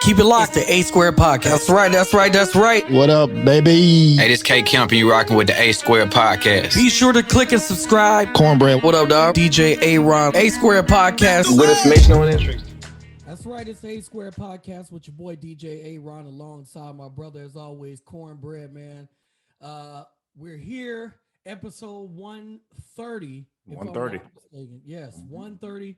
Keep it locked to A Square Podcast. That's right. What up, baby? Hey, this K Kemp, and you rocking with the A Square Podcast. Be sure to click and subscribe. Cornbread. What up, dog? DJ A-Ron, A Square Podcast. Good information on this. That's right, it's A Square Podcast with your boy DJ A-Ron alongside my brother, as always, Cornbread, man. We're here, episode 130. 130. Yes, 130.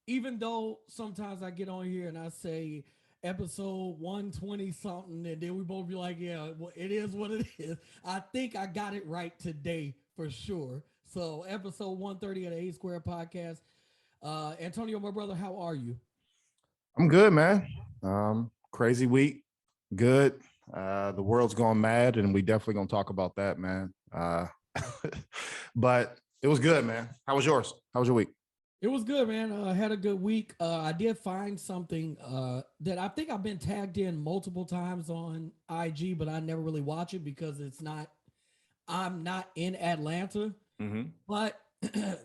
Even though sometimes I get on here and I say episode 120 something, and then we both be like, yeah, well, it is what it is. I think I got it right today for sure. So episode 130 of the A Square Podcast. Antonio, my brother, how are you? I'm good, man. Crazy week. Good. The world's gone mad, and we definitely gonna talk about that, man. But it was good, man. How was yours? How was your week? It was good, man. I had a good week. I did find something that I think I've been tagged in multiple times on IG, but I never really watch it because I'm not in Atlanta. Mm-hmm. But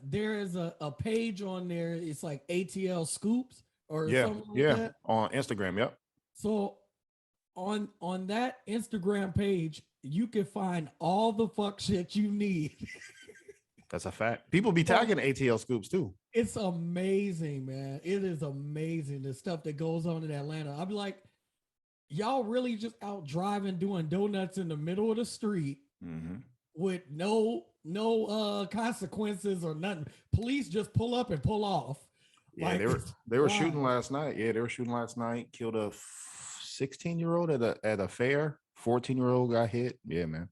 there is a page on there. It's like ATL Scoops or something like that. On Instagram, yep. So on that Instagram page, you can find all the fuck shit you need. That's a fact. People be tagging ATL Scoops too. It's amazing, man. It is amazing, the stuff that goes on in Atlanta. I'll be like, y'all really just out driving, doing donuts in the middle of the street with no consequences or nothing. Police just pull up and pull off. Yeah, like, they were shooting last night. Yeah, they were shooting last night. Killed a 16-year-old at a fair. 14-year-old got hit. Yeah, man.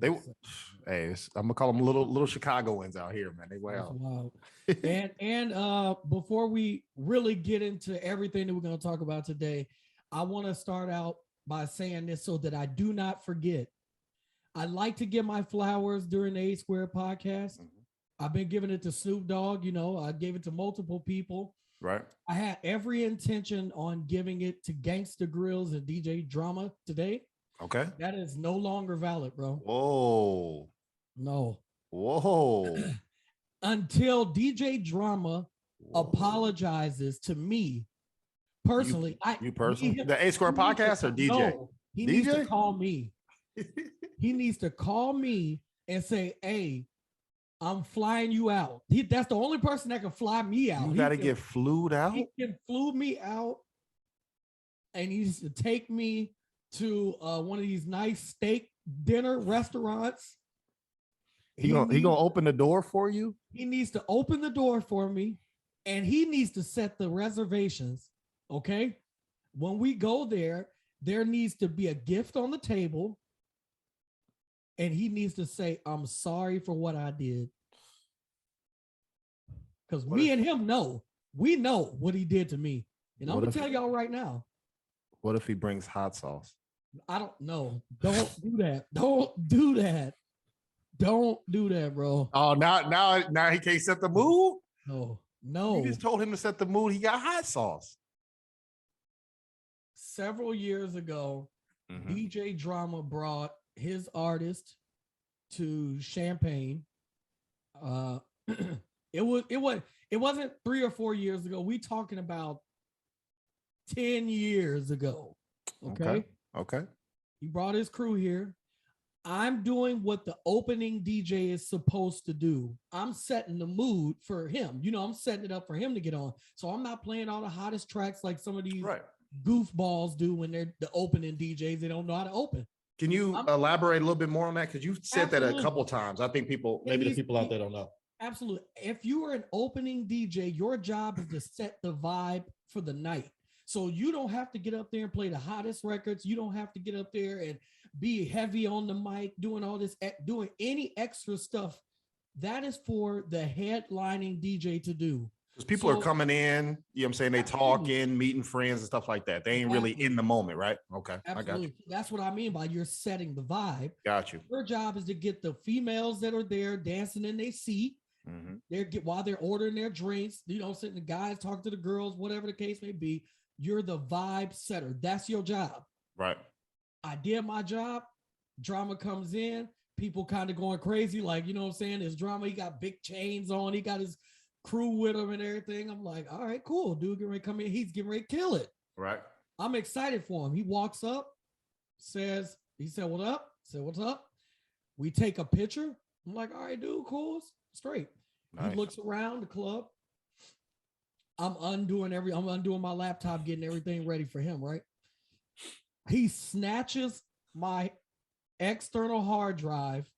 I'm gonna call them little Chicagoans out here, man. They way out. and before we really get into everything that we're gonna talk about today, I want to start out by saying this so that I do not forget. I like to give my flowers during the A Square Podcast. I've been giving it to Snoop Dogg. I gave it to multiple people. Right. I had every intention on giving it to Gangsta Grills and DJ Drama today. Okay. That is no longer valid, bro. Whoa. No. Whoa. Until DJ Drama apologizes to me personally. You personally? The A Square Podcast or DJ? No, he needs to call me. He needs to call me and say, hey, I'm flying you out. That's the only person that can fly me out. You got to get flued out? He can flew me out, and he needs to take me to one of these nice steak dinner restaurants. He gonna open the door for you? He needs to open the door for me, and he needs to set the reservations, okay? When we go there, there needs to be a gift on the table, and he needs to say, I'm sorry for what I did. Because me and him we know what he did to me. And I'm gonna tell y'all right now. What if he brings hot sauce? I don't know. Don't do that. Don't do that. Don't do that, bro. Oh, now he can't set the mood? No. You just told him to set the mood. He got hot sauce. Several years ago, DJ Drama brought his artist to Champagne. It wasn't 3 or 4 years ago. We talking about 10 years ago. Okay. He brought his crew here. I'm doing what the opening DJ is supposed to do. I'm setting the mood for him. I'm setting it up for him to get on. So I'm not playing all the hottest tracks like some of these goofballs do when they're the opening DJs. They don't know how to open. Can you elaborate a little bit more on that? Because you said that a couple times. I think maybe the people out there don't know. Absolutely. If you are an opening DJ, your job is to set the vibe for the night. So you don't have to get up there and play the hottest records. You don't have to get up there and be heavy on the mic, doing all this, doing any extra stuff. That is for the headlining DJ to do. Because people are coming in, you know what I'm saying? They talking, meeting friends and stuff like that. They ain't really in the moment, right? Okay. Absolutely. I got you. That's what I mean by you're setting the vibe. Got you. Your job is to get the females that are there dancing in their seat. While they're ordering their drinks, sitting the guys talking to the girls, whatever the case may be. You're the vibe setter. That's your job. Right. I did my job. Drama comes in. People kind of going crazy. Like, you know what I'm saying? His Drama, he got big chains on. He got his crew with him and everything. I'm like, all right, cool. Dude getting ready to come in. He's getting ready to kill it. Right. I'm excited for him. He walks up, he said, what up? I said, what's up? We take a picture. I'm like, all right, dude, cool, straight. Nice. He looks around the club. I'm undoing my laptop, getting everything ready for him, right? He snatches my external hard drive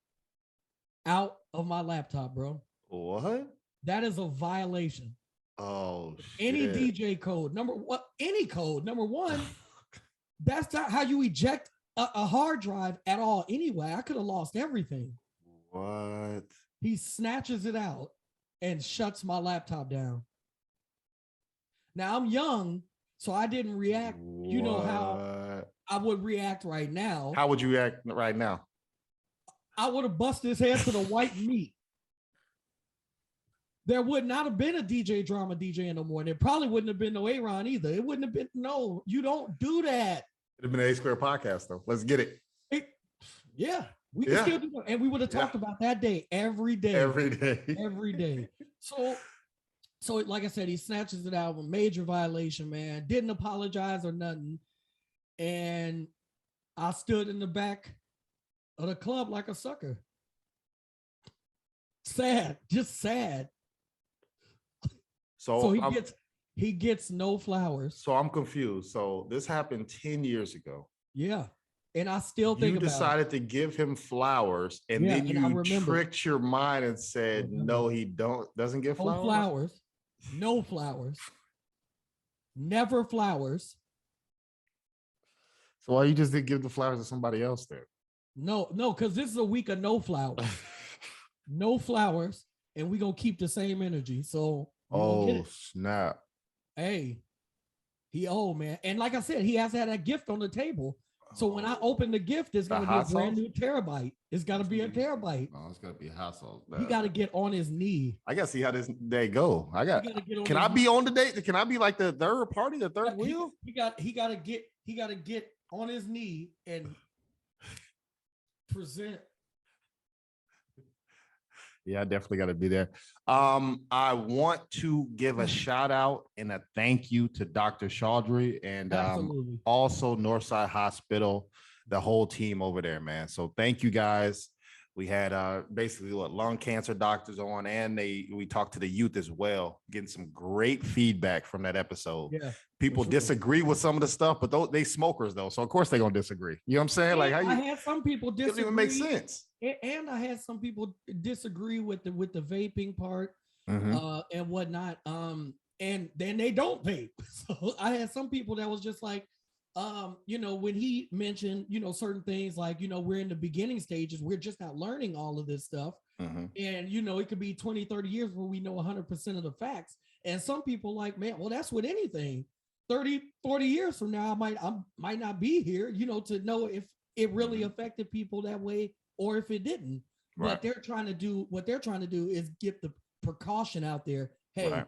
out of my laptop, bro. What? That is a violation. Oh, any DJ code. Number one, that's not how you eject a hard drive at all. Anyway, I could have lost everything. What? He snatches it out and shuts my laptop down. Now I'm young, so I didn't react. What? You know how I would react right now. How would you react right now? I would have busted his head to the white meat. There would not have been a Drama DJ no more. And it probably wouldn't have been no Aaron either. It wouldn't have been, no, you don't do that. It'd have been an A Square podcast though. Let's get it. Yeah, we can still do it. And we would have talked about that day every day. Every day. Every day. So like I said, he snatches it out with major violation, man. Didn't apologize or nothing. And I stood in the back of the club like a sucker. Sad, just sad. So he gets no flowers. So I'm confused. So this happened 10 years ago. Yeah. And I still think you decided to give him flowers, and then you tricked your mind and said, no, he doesn't get flowers. No flowers. No flowers. Never flowers. So why you just didn't give the flowers to somebody else there? No, because this is a week of no flowers. No flowers, and we're gonna keep the same energy. So snap. Hey, he old, man. And like I said, he has had a gift on the table. So when I open the gift, it's gonna be a brand new terabyte. It's gotta be a terabyte. Oh, it's gotta be hot sauce. He gotta get on his knee. I gotta see how this day go. Can I be on the date? Can I be like the third party, the third wheel? He gotta get on his knee and present. Yeah, I definitely got to be there. I want to give a shout out and a thank you to Dr. Chaudhry and also Northside Hospital, the whole team over there, man. So thank you guys. We had basically lung cancer doctors on, and we talked to the youth as well, getting some great feedback from that episode. Yeah, people disagree with some of the stuff, but they smokers though, so of course they're gonna disagree. You know what I'm saying? Like, I had some people disagree. Doesn't even make sense. And I had some people disagree with the vaping part and whatnot. And then they don't vape. So I had some people that was just like, when he mentioned, certain things like, we're in the beginning stages, we're just not learning all of this stuff. And, it could be 20, 30 years where we know 100% of the facts. And some people like, man, well, that's with anything. 30, 40 years from now, I might not be here, to know if it really affected people that way or if it didn't. Right. What they're trying to do is get the precaution out there. Hey,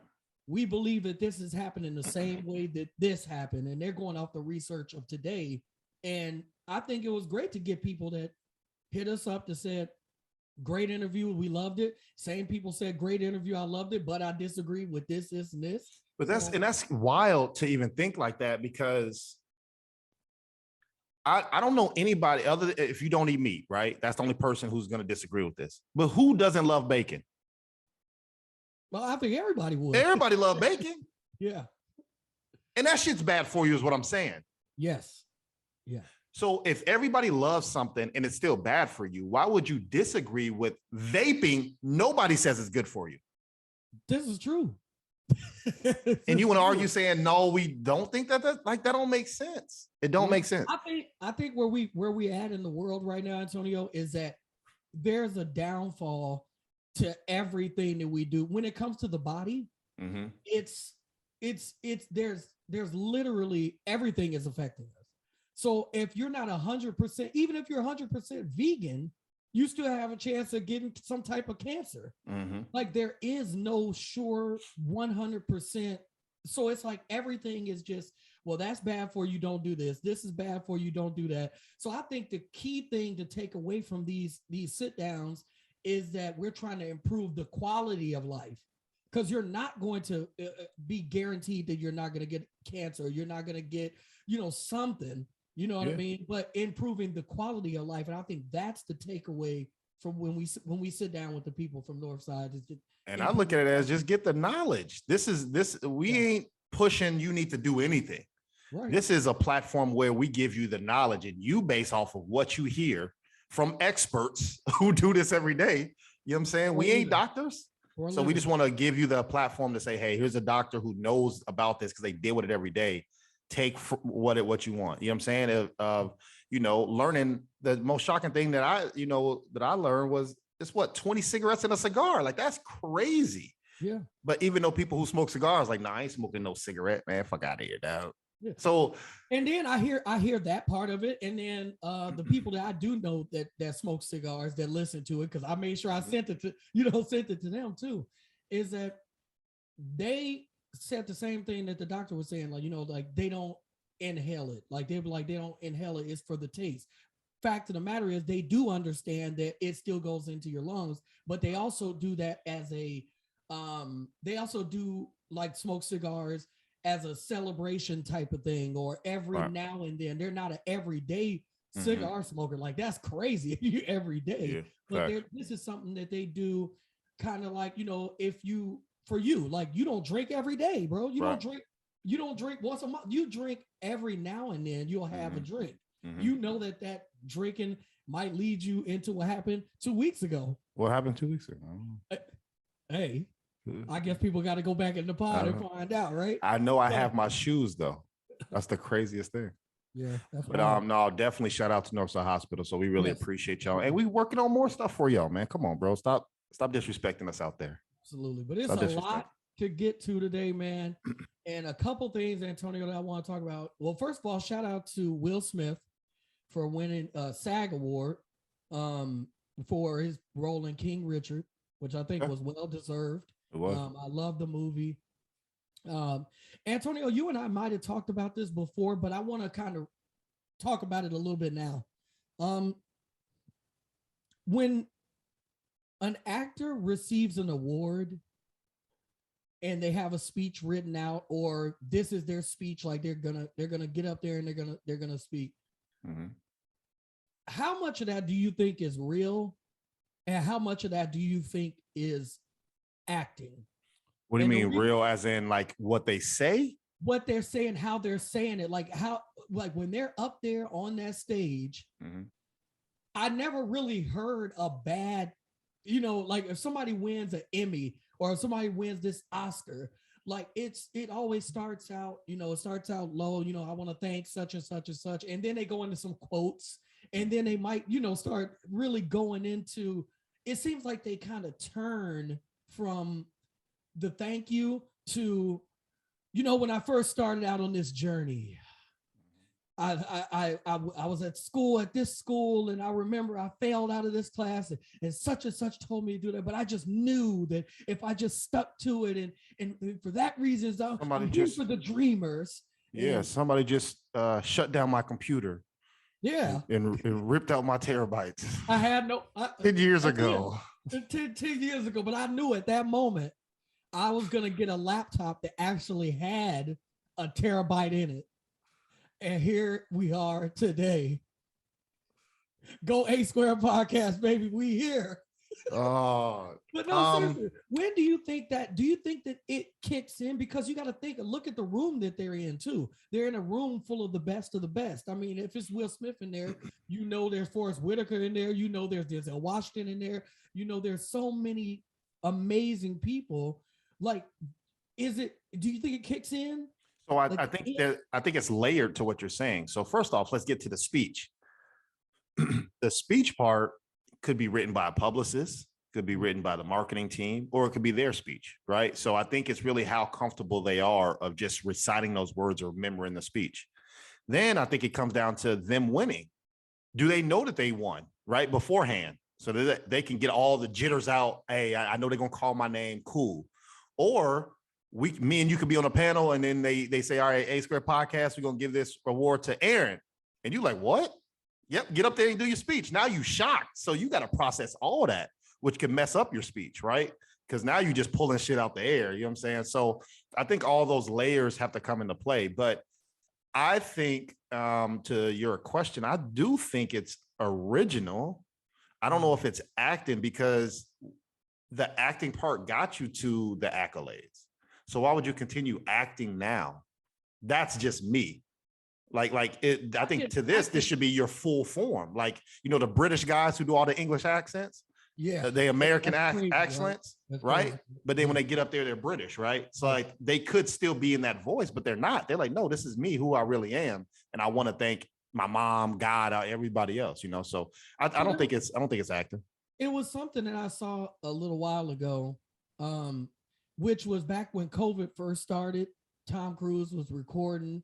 we believe that this is happening the same way that this happened, and they're going off the research of today. And I think it was great to get people that hit us up that said, great interview, we loved it. Same people said, great interview, I loved it, but I disagree with this, and this. But that's wild to even think like that, because I don't know anybody other than, if you don't eat meat, right? That's the only person who's going to disagree with this. But who doesn't love bacon? Well, I think everybody would. Everybody love bacon. Yeah. And that shit's bad for you is what I'm saying. Yes. Yeah. So if everybody loves something and it's still bad for you, why would you disagree with vaping? Nobody says it's good for you. This is true. And you want to argue saying, no, we don't think that don't make sense. It don't make sense. I think where we at in the world right now, Antonio, is that there's a downfall to everything that we do when it comes to the body. It's there's literally everything is affecting us. So if you're not 100%, even if you're 100% vegan, you still have a chance of getting some type of cancer. Like there is no sure 100%. So it's like everything is just, well, that's bad for you, don't do this. This is bad for you, don't do that. So I think the key thing to take away from these sit downs is that we're trying to improve the quality of life. because you're not going to be guaranteed that you're not going to get cancer. You're not going to get, something, you know what I mean? But improving the quality of life. And I think that's the takeaway from when we sit down with the people from Northside. And I look at it as just get the knowledge. We ain't pushing you need to do anything. Right. This is a platform where we give you the knowledge and you base off of what you hear from experts who do this every day. You know what I'm saying? We ain't doctors. So we just want to give you the platform to say, hey, here's a doctor who knows about this because they deal with it every day. Take what you want. You know what I'm saying? Learning the most shocking thing that I learned was it's 20 cigarettes in a cigar. Like, that's crazy. Yeah. But even though people who smoke cigars, like, nah, I ain't smoking no cigarette, man. Fuck out of here, dog. Yeah. So, and then I hear that part of it, and then the people that I do know that smoke cigars that listen to it, because I made sure I sent it to them too, is that they said the same thing that the doctor was saying, like they don't inhale it, like they don't inhale it, it's for the taste. Fact of the matter is they do understand that it still goes into your lungs, but they also do that as they also do like smoke cigars as a celebration type of thing, or every now and then. They're not an everyday cigar smoker. Like, that's crazy every day. But this is something that they do kind of like, for you, like, you don't drink every day, bro. You don't drink once a month. You drink every now and then. You'll have a drink. You know that drinking might lead you into what happened 2 weeks ago. What happened 2 weeks ago? Hey, I guess people got to go back in the pod and find out, right? I know I have my shoes though. That's the craziest thing. Yeah. But no, definitely shout out to Northside Hospital. So we really appreciate y'all. And we working on more stuff for y'all, man. Come on, bro. Stop disrespecting us out there. Absolutely. But it's a lot to get to today, man. And a couple things, Antonio, that I want to talk about. Well, first of all, shout out to Will Smith for winning a SAG award for his role in King Richard, which I think was well deserved. It was. I love the movie. Antonio, you and I might have talked about this before, but I want to kind of talk about it a little bit now. When an actor receives an award and they have a speech written out, or this is their speech, like they're gonna get up there and they're gonna speak. How much of that do you think is real, and how much of that do you think is acting? What do you mean real, as in like what they say? What they're saying, how they're saying it, like when they're up there on that stage. I never really heard a bad, like if somebody wins an Emmy or if somebody wins this Oscar, like it always starts out, it starts out low, I want to thank such and such and such. And then they go into some quotes, and then they might, start really going into, it seems like they kind of turn from the thank you to, when I first started out on this journey, I was at this school, and I remember I failed out of this class, and such told me to do that, but I just knew that if I just stuck to it, and for that reason, I'm here for the dreamers. Yeah, somebody just shut down my computer. Yeah, and ripped out my terabytes. I had 10 years ago. 10 years ago, but I knew at that moment I was gonna get a laptop that actually had a terabyte in it. And here we are today. Go A Square Podcast, baby. We here. But no, seriously, when do you think that it kicks in? Because you got to look at the room that they're in too. They're in a room full of the best of the best. I mean, if it's Will Smith in there, there's Forrest Whitaker in there, there's Denzel Washington in there, there's so many amazing people. Like, do you think it kicks in? So I think it's layered to what you're saying. So first off, let's get to the speech. The speech part could be written by a publicist, could be written by the marketing team, or it could be their speech, right? So I think it's really how comfortable they are of just reciting those words or remembering the speech. Then I think it comes down to them winning. Do they know that they won right beforehand, so that they can get all the jitters out? Hey, I know they're gonna call my name, cool. Or me and you could be on a panel, and then they say, all right, A Square Podcast, we're gonna give this award to Aaron, and you like, what? Yep, get up there and do your speech. Now you shocked, so you got to process all that, which can mess up your speech, right? because now you're just pulling shit out the air. You know what I'm saying? So I think all those layers have to come into play. But I think to your question, I do think it's original. I don't know if it's acting, because the acting part got you to the accolades. So why would you continue acting now? That's just me. Like it, I think to this should be your full form. Like, you know, the British guys who do all the English accents, the American accents, right? But then when they get up there, they're British, right? So like they could still be in that voice, but they're not. They're like, no, this is me, who I really am, and I want to thank my mom, God, everybody else, you know. So I don't think it's acting. It was something that I saw a little while ago, which was back when COVID first started. Tom Cruise was recording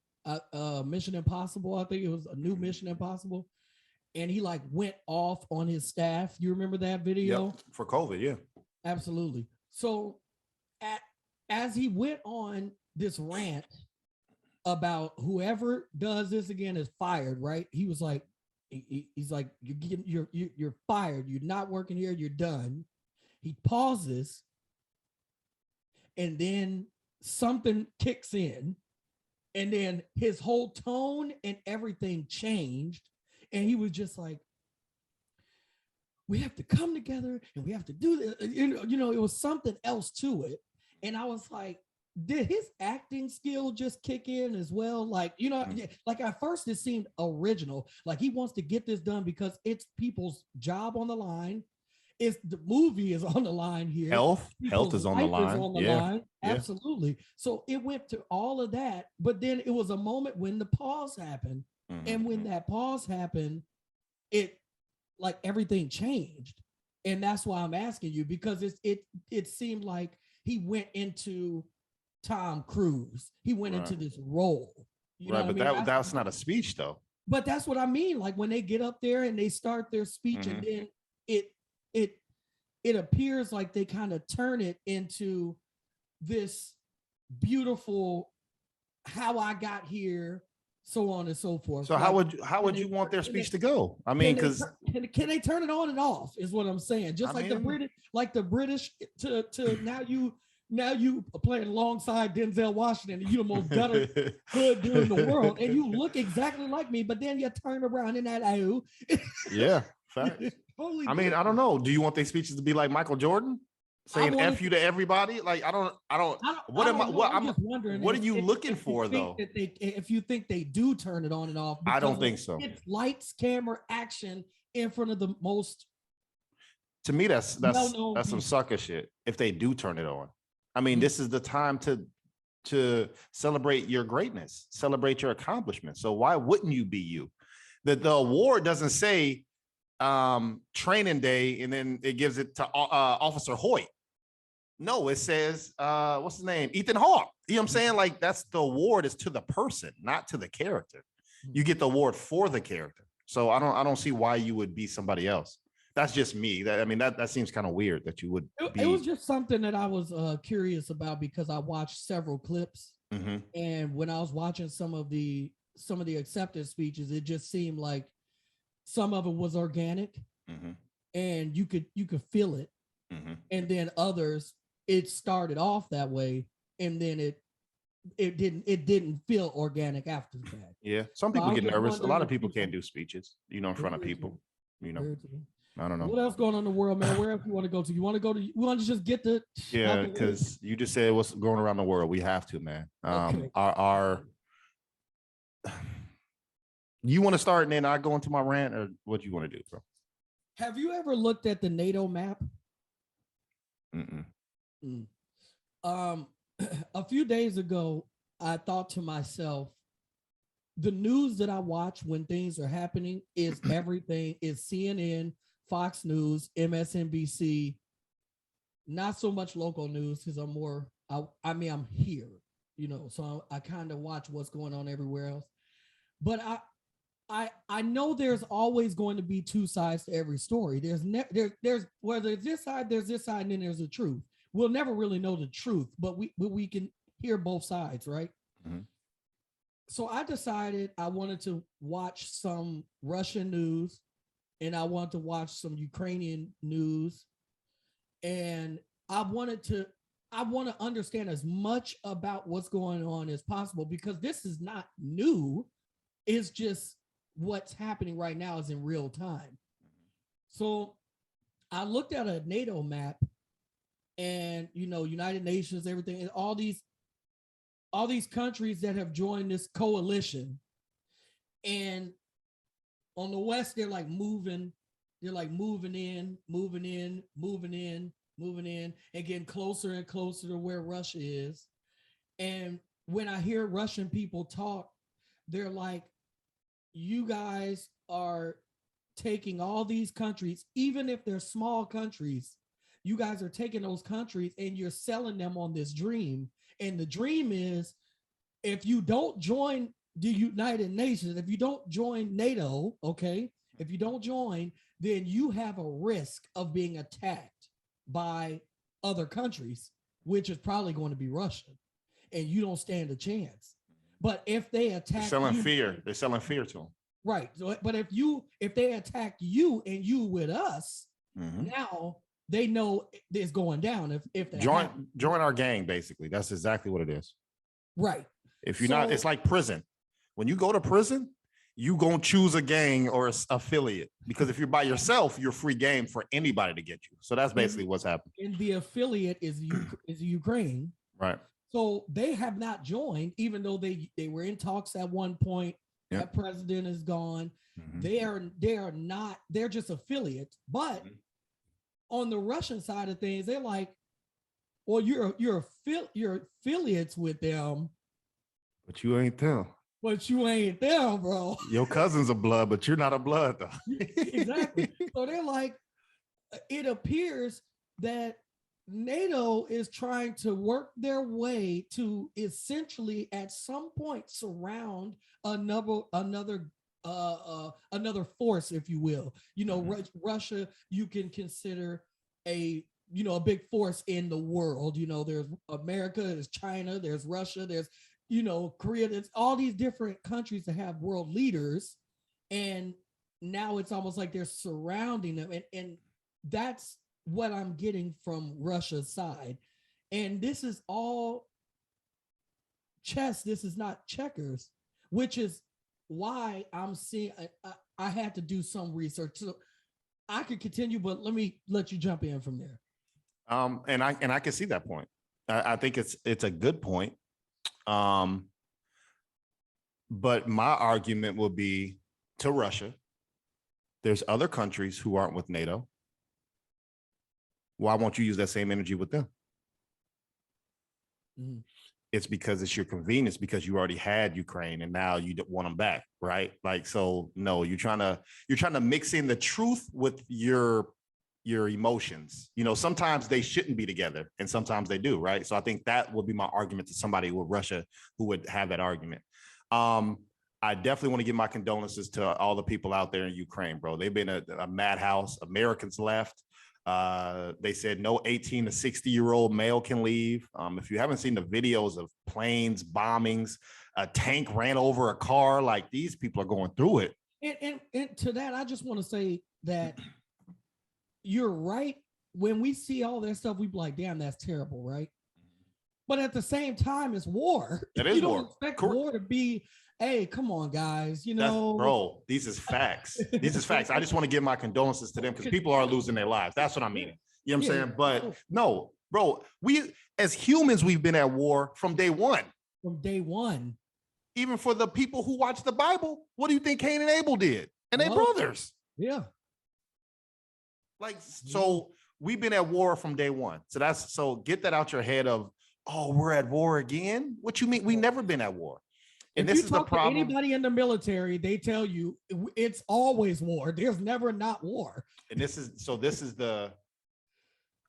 Mission Impossible. I think it was a new Mission Impossible, and he like went off on his staff. You remember that video? Yep, for COVID? Yeah, absolutely. So as he went on this rant about whoever does this again is fired, right? He was like, he's like, you're fired. You're not working here. You're done. He pauses, and then something kicks in. And then his whole tone and everything changed. And he was just like, we have to come together and we have to do this. You know, it was something else to it. And I was like, did his acting skill just kick in as well? Like, you know, like at first it seemed original. Like he wants to get this done because it's people's job on the line. It's the movie is on the line here. Health is on the line. Line. Absolutely. So it went to all of that, but then it was a moment when the pause happened. And when that pause happened, it like everything changed. And that's why I'm asking you, because it seemed like he went into Tom Cruise. He went into this role. You know but I mean? That's not a speech though. But that's what I mean. Like when they get up there and they start their speech, and then it appears like they kind of turn it into this beautiful how I got here, so on and so forth. So like, how would you want their speech to go? I mean, because can they turn it on and off? Is what I'm saying. Just like the British to now you are playing alongside Denzel Washington, and you the most gutter hood dude in the world, and you look exactly like me, but then you turn around in that yeah, facts. Totally I mean, I don't know. Do you want their speeches to be like Michael Jordan, saying "F you" to everybody? Like, I don't. What are you looking for though? If you think they do turn it on and off, I don't think so. It's lights, camera, action in front of the most. To me, that's some sucker shit. If they do turn it on, I mean, this is the time to celebrate your greatness, celebrate your accomplishments. So why wouldn't you be you? The award doesn't say training day and then it gives it to Officer Hoyt. No, it says what's his name, Ethan Hawke. You know what I'm saying? Like, that's the award is to the person, not to the character. You get the award for the character. So I don't see why you would be somebody else. That's just me. That seems kind of weird that you would be. It was just something that I was curious about, because I watched several clips, and when I was watching some of the acceptance speeches, it just seemed like some of it was organic, and you could feel it, and then others, it started off that way, and then it didn't feel organic after that. Yeah, some people get nervous. A lot of people can't do speeches, in front of people. I don't know. What else going on in the world, man? Where else you want to go to? You want to just get the because you just said what's going around the world. We have to, man. Okay. You want to start and then I go into my rant, or what do you want to do, bro? Have you ever looked at the NATO map? A few days ago, I thought to myself, the news that I watch when things are happening is everything is CNN, Fox News, MSNBC, not so much local news, because I'm here, so I kind of watch what's going on everywhere else. But I know there's always going to be two sides to every story. There's whether it's this side, there's this side, and then there's the truth. We'll never really know the truth, but we can hear both sides, right? So I decided I wanted to watch some Russian news, and I wanted to watch some Ukrainian news, and I want to understand as much about what's going on as possible because this is not new. It's just what's happening right now is in real time. So I looked at a NATO map and United Nations, everything, and all these countries that have joined this coalition. And on the west, they're like moving in, and getting closer and closer to where Russia is. And when I hear Russian people talk, they're like, you guys are taking all these countries, even if they're small countries, you guys are taking those countries and you're selling them on this dream. And the dream is if you don't join the United Nations, if you don't join NATO, okay, if you don't join, then you have a risk of being attacked by other countries, which is probably going to be Russia, and you don't stand a chance. But if they attack, they're selling fear to them. Right. So, but if they attack you and you with us, now they know it's going down. If they join our gang, basically, that's exactly what it is. Right. If you're not, it's like prison. When you go to prison, you gonna choose a gang or an affiliate, because if you're by yourself, you're free game for anybody to get you. So that's basically what's happening. And the affiliate is Ukraine. Right. So they have not joined, even though they were in talks at one point. Yep. That president is gone. They are not. They're just affiliates. But on the Russian side of things, they're like, well, you're affiliates with them, but you ain't them. But you ain't them, bro. Your cousin's a blood, but you're not a blood, though. Exactly. So they're like, it appears that NATO is trying to work their way to essentially at some point surround another force, if you will. Russia, you can consider a big force in the world. There's America, there's China, there's Russia, there's Korea, there's all these different countries that have world leaders, and now it's almost like they're surrounding them, and that's what I'm getting from Russia's side. And this is all chess. This is not checkers, which is why I'm seeing I had to do some research. So I could continue, but let me let you jump in from there. And I can see that point. I think it's a good point. But my argument will be to Russia, there's other countries who aren't with NATO. Why won't you use that same energy with them? It's because it's your convenience, because you already had Ukraine and now you don't want them back, right? Like, so no, you're trying to mix in the truth with your emotions. Sometimes they shouldn't be together and sometimes they do, right? So I think that would be my argument to somebody with Russia who would have that argument. I definitely want to give my condolences to all the people out there in Ukraine, bro. They've been a madhouse. Americans left. They said no 18 to 60-year-old male can leave. If you haven't seen the videos of planes, bombings, a tank ran over a car, like these people are going through it. And to that, I just want to say that you're right. When we see all that stuff, we be like, damn, that's terrible, right? But at the same time, it's war. It is you war. Don't expect war to be, hey, come on, guys. Bro, these is facts. These is facts. I just want to give my condolences to them because people are losing their lives. That's what I mean. You know what I'm saying? But no, bro, we as humans, we've been at war from day one. From day one. Even for the people who watch the Bible, what do you think Cain and Abel did? And they brothers. Yeah. Like, so we've been at war from day one. So get that out your head of, oh, we're at war again. What you mean? We never been at war. And if this is the problem. Anybody in the military, they tell you it's always war. There's never not war. And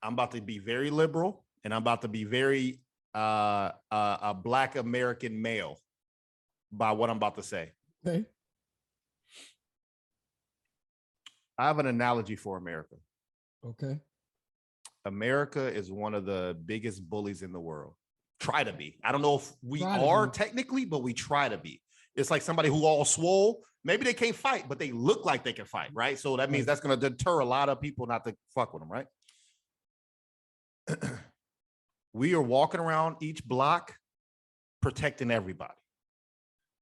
I'm about to be very liberal, and I'm about to be very a Black American male by what I'm about to say. Okay. I have an analogy for America. Okay. America is one of the biggest bullies in the world. Try to be. I don't know if we are technically, but we try to be. It's like somebody who all swole. Maybe they can't fight, but they look like they can fight, right? So that means that's going to deter a lot of people not to fuck with them, right? We are walking around each block protecting everybody.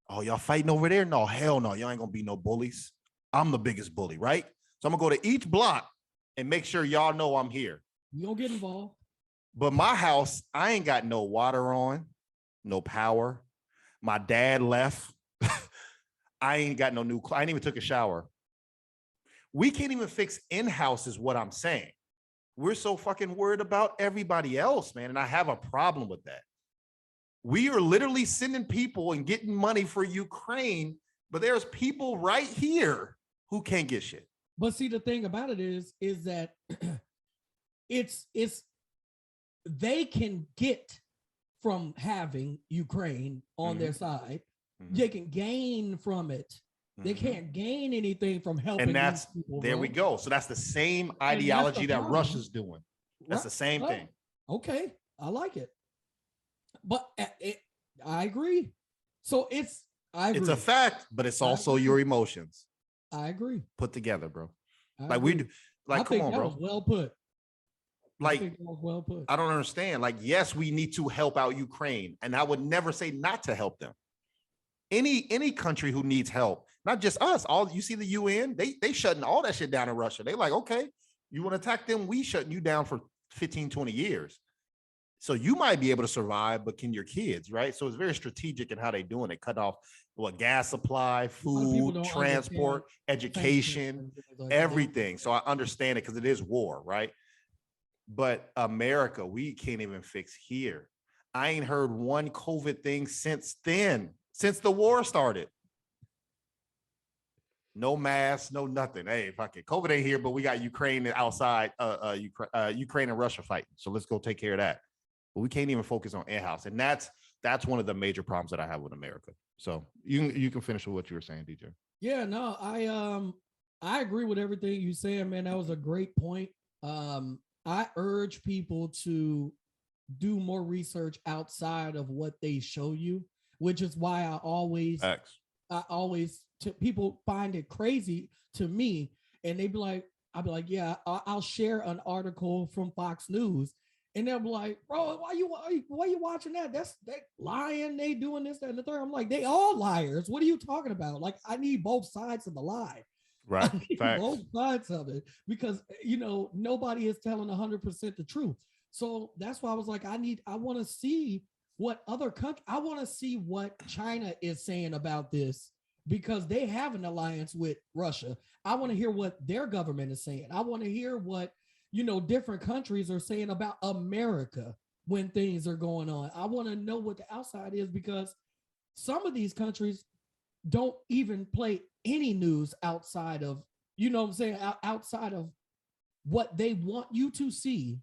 Oh, y'all fighting over there? No, hell no. Y'all ain't gonna be no bullies. I'm the biggest bully, right? So I'm gonna go to each block and make sure y'all know I'm here. You don't get involved. But my house, I ain't got no water on, no power. My dad left. I ain't got no new clothes. I ain't even took a shower. We can't even fix in-house is what I'm saying. We're so fucking worried about everybody else, man. And I have a problem with that. We are literally sending people and getting money for Ukraine, but there's people right here who can't get shit. But see, the thing about it is that it's they can get from having Ukraine on their side. They can gain from it. They can't gain anything from helping. And that's people, there we go. So that's the same ideology that Russia's doing. That's the same thing. Okay, I like it. But I agree. So I agree. It's a fact, but it's also your emotions. I agree. Put together, bro. I we do. Like, come on, bro. Was well put. Like, well put. I don't understand. Like, yes, we need to help out Ukraine, and I would never say not to help them. Any country who needs help, not just us. All you see the UN, they shutting all that shit down in Russia. They like, okay, you want to attack them? We shutting you down for 15, 20 years. So you might be able to survive, but can your kids, right? So it's very strategic in how they doing it. Cut off gas supply, food, transport, education, everything. So I understand it because it is war, right? But America, we can't even fix here. I ain't heard one COVID thing since then, since the war started. No masks, no nothing. Hey, fuck it. COVID ain't here, but we got Ukraine outside, Ukraine and Russia fighting. So let's go take care of that. But we can't even focus on in-house. And that's one of the major problems that I have with America. So you can finish with what you were saying, DJ. Yeah, no, I agree with everything you saying, man. That was a great point. I urge people to do more research outside of what they show you, which is why people find it crazy to me, and I'll be like, yeah, I'll share an article from Fox News, and they'll be like, bro, why you watching that? They lying, they doing this, that, and the third. I'm like, they all liars. What are you talking about? Like, I need both sides of the lie. Right. Both sides of it, because nobody is telling 100% the truth. So that's why I was like, I want to see what other country, I want to see what China is saying about this, because they have an alliance with Russia. I want to hear what their government is saying. I want to hear what different countries are saying about America when things are going on. I want to know what the outside is, because some of these countries don't even play any news outside of, outside of what they want you to see.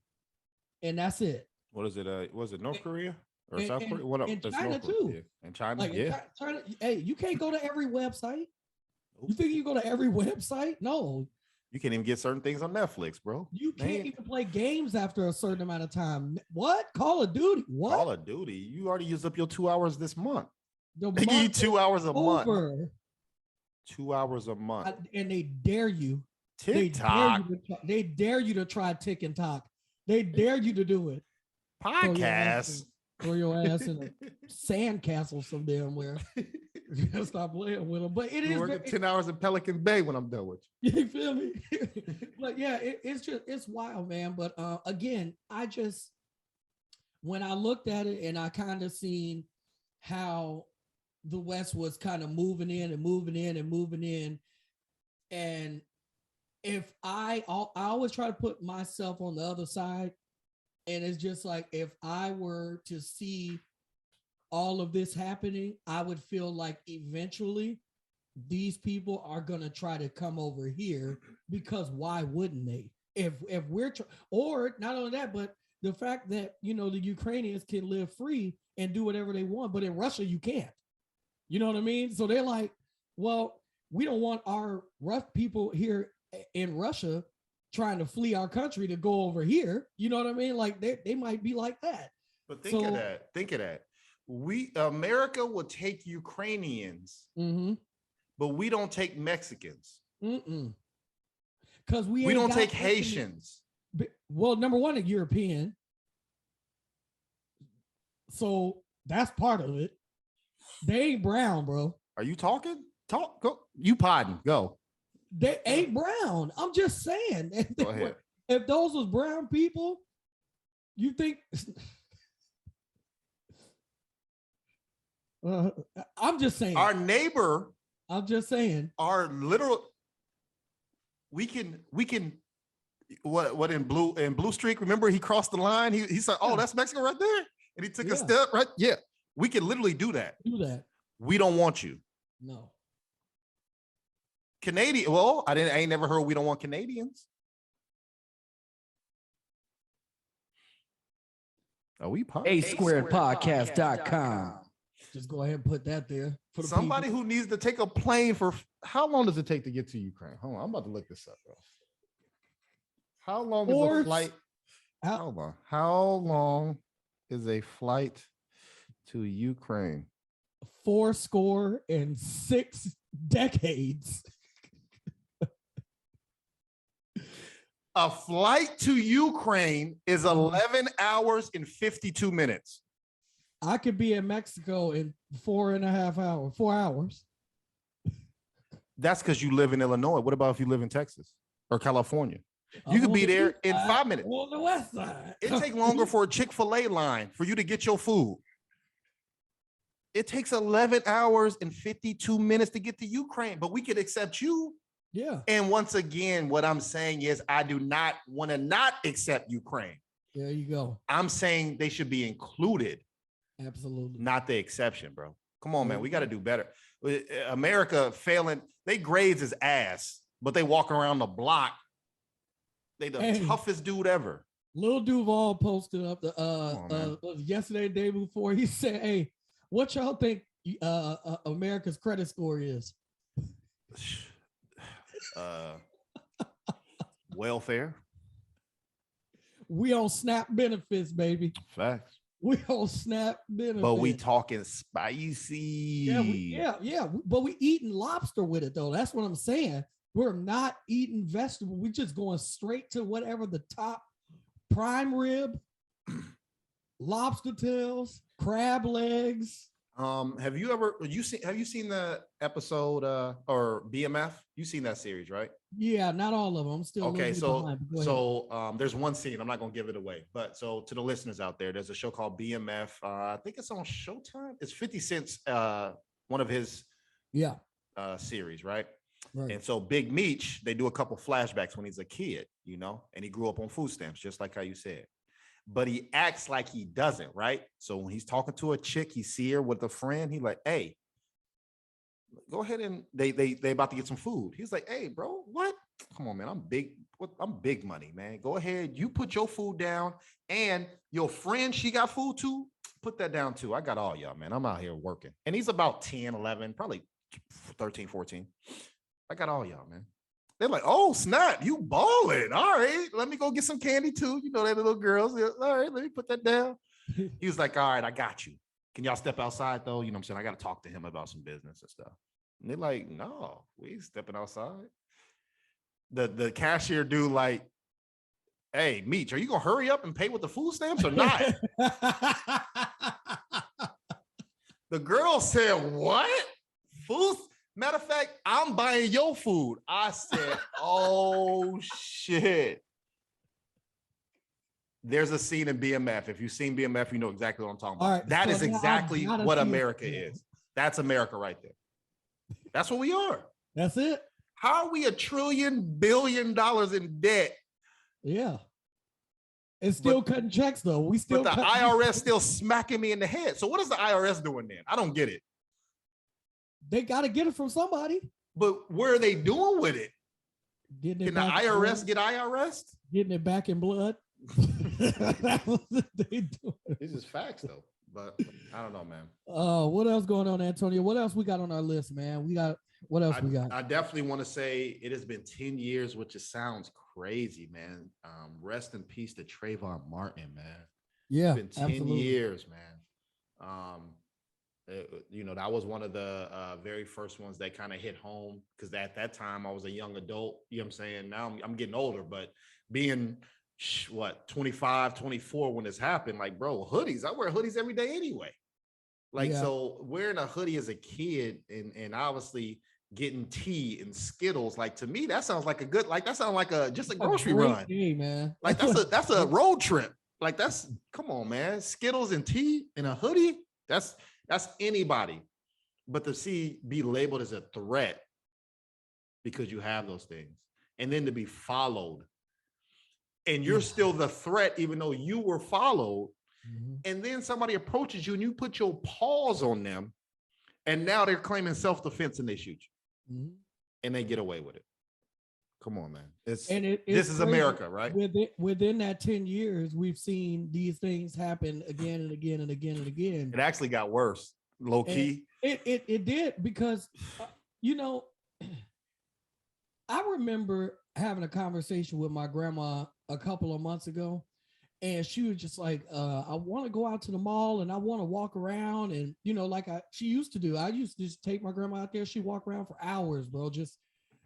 And that's it. What is it? Was it North Korea or South Korea? What and China too. And China, China, hey, you can't go to every website. You think you go to every website? No. You can't even get certain things on Netflix, bro. You can't even play games after a certain amount of time. What? Call of Duty? What? Call of Duty? You already used up your 2 hours this month. They give you 2 hours a month. 2 hours a month. And they dare you. TikTok. They dare you to try TikTok. They dare you to do it. Podcast. Throw your ass in a sandcastle somewhere. You gotta stop playing with them. But it is working 10 hours in Pelican Bay when I'm done with you. You feel me? But yeah, it's wild, man. But again, when I looked at it and I kind of seen how the West was kind of moving in, and if I always try to put myself on the other side, and it's just like, if I were to see all of this happening, I would feel like eventually these people are going to try to come over here, because why wouldn't they? If we're or not only that, but the fact that the Ukrainians can live free and do whatever they want, but in Russia you can't. You know what I mean? So they're like, well, we don't want our rough people here in Russia trying to flee our country to go over here. You know what I mean? Like they might be like that. But think of that. America will take Ukrainians, but we don't take Mexicans. Because we don't take Haitians. Well, number one, a European. So that's part of it. They ain't brown, bro. Are you talking? Talk. Go. You podding. Go. They ain't brown. I'm just saying. Go ahead. If those was brown people, you think? I'm just saying. Our neighbor. I'm just saying. Our literal. We can. What in Blue Streak? Remember he crossed the line. He said, "Oh, that's Mexico right there," and he took a step right. Yeah, we can literally do that. Do that. We don't want you. No. Canadian. Well, I ain't never heard we don't want Canadians. Are we asquaredpodcast.com. Just go ahead and put that there for the somebody people who needs to take a plane for how long does it take to get to Ukraine? Hold on, I'm about to look this up, bro. How long is a flight? Hold on. How long is a flight to Ukraine? 86 decades. A flight to Ukraine is 11 hours and 52 minutes. I could be in Mexico in 4.5 hours, 4 hours. That's because you live in Illinois. What about if you live in Texas or California? You could be there in 5 minutes. On the west side. It takes longer for a Chick-fil-A line for you to get your food. It takes 11 hours and 52 minutes to get to Ukraine, but we could accept you. Yeah. And once again, what I'm saying is I do not want to not accept Ukraine. There you go. I'm saying they should be included. Absolutely. Not the exception, bro. Come on, man. We got to do better. America failing. They grades is ass, but they walk around the block. They the toughest dude ever. Lil Duval posted up the yesterday, the day before. He said, "Hey, what y'all think America's credit score is?" Welfare. We on SNAP benefits, baby. Facts. We on SNAP benefits. But we talking spicy. Yeah. But we eating lobster with it though. That's what I'm saying. We're not eating vegetable. We just going straight to whatever the top prime rib, lobster tails, crab legs. Have you seen the episode or BMF? You've seen that series, right? Yeah, not all of them. I'm still okay. So there's one scene. I'm not gonna give it away, but so to the listeners out there, there's a show called BMF. I think it's on Showtime. It's 50 Cent's one of his series, right? Right. And so Big Meech, they do a couple flashbacks when he's a kid, you know, and he grew up on food stamps, just like how you said. But he acts like he doesn't, right? So when he's talking to a chick, he see her with a friend, he like, hey, go ahead and they about to get some food. He's like, hey, bro, what? Come on, man. I'm big money, man. Go ahead. You put your food down and your friend, she got food too. Put that down too. I got all y'all, man. I'm out here working. And he's about 10, 11, probably 13, 14. I got all y'all, man. They're like, oh, snap, you balling. All right, let me go get some candy too. You know, that little girls. All right, let me put that down. He was like, all right, I got you. Can y'all step outside though? You know what I'm saying? I got to talk to him about some business and stuff. And they're like, no, we ain't stepping outside. The cashier dude like, hey, Meech, are you going to hurry up and pay with the food stamps or not? The girl said, what? Food? Matter of fact, I'm buying your food. I said, oh, shit. There's a scene in BMF. If you've seen BMF, you know exactly what I'm talking about. Right, that is exactly what America is. That's America right there. That's what we are. That's it. How are we $1 trillion billion in debt? Yeah. It's still cutting checks, though. But the IRS still smacking me in the head. So what is the IRS doing then? I don't get it. They got to get it from somebody. But where are they doing with it? Can the IRS get IRS? Getting it back in blood. That's what they do. This is facts, though. But I don't know, man. What else going on, Antonio? What else we got on our list, man? What else we got? I definitely want to say it has been 10 years, which just sounds crazy, man. Rest in peace to Trayvon Martin, man. Yeah, it's been 10 years, man. You know, that was one of the very first ones that kind of hit home because at that time I was a young adult. You know what I'm saying? Now I'm getting older, but being what, 25, 24 when this happened. Like, bro, hoodies. I wear hoodies every day anyway. Like, so wearing a hoodie as a kid and obviously getting tea and Skittles, like, to me, that sounds like a good, like, that sounds like just a grocery run. Day, man. Like, that's a road trip. Like, come on, man. Skittles and tea and a hoodie. That's anybody. But to be labeled as a threat because you have those things, and then to be followed, and you're still the threat, even though you were followed. And then somebody approaches you and you put your paws on them, and now they're claiming self-defense and they shoot you, and they get away with it. Come on, man. This is America, right? Within that 10 years, we've seen these things happen again and again and again and again. It actually got worse, low key. It did, because, I remember having a conversation with my grandma a couple of months ago, and she was just like, I want to go out to the mall and I want to walk around, and like she used to do. I used to just take my grandma out there. She'd walk around for hours, bro. Just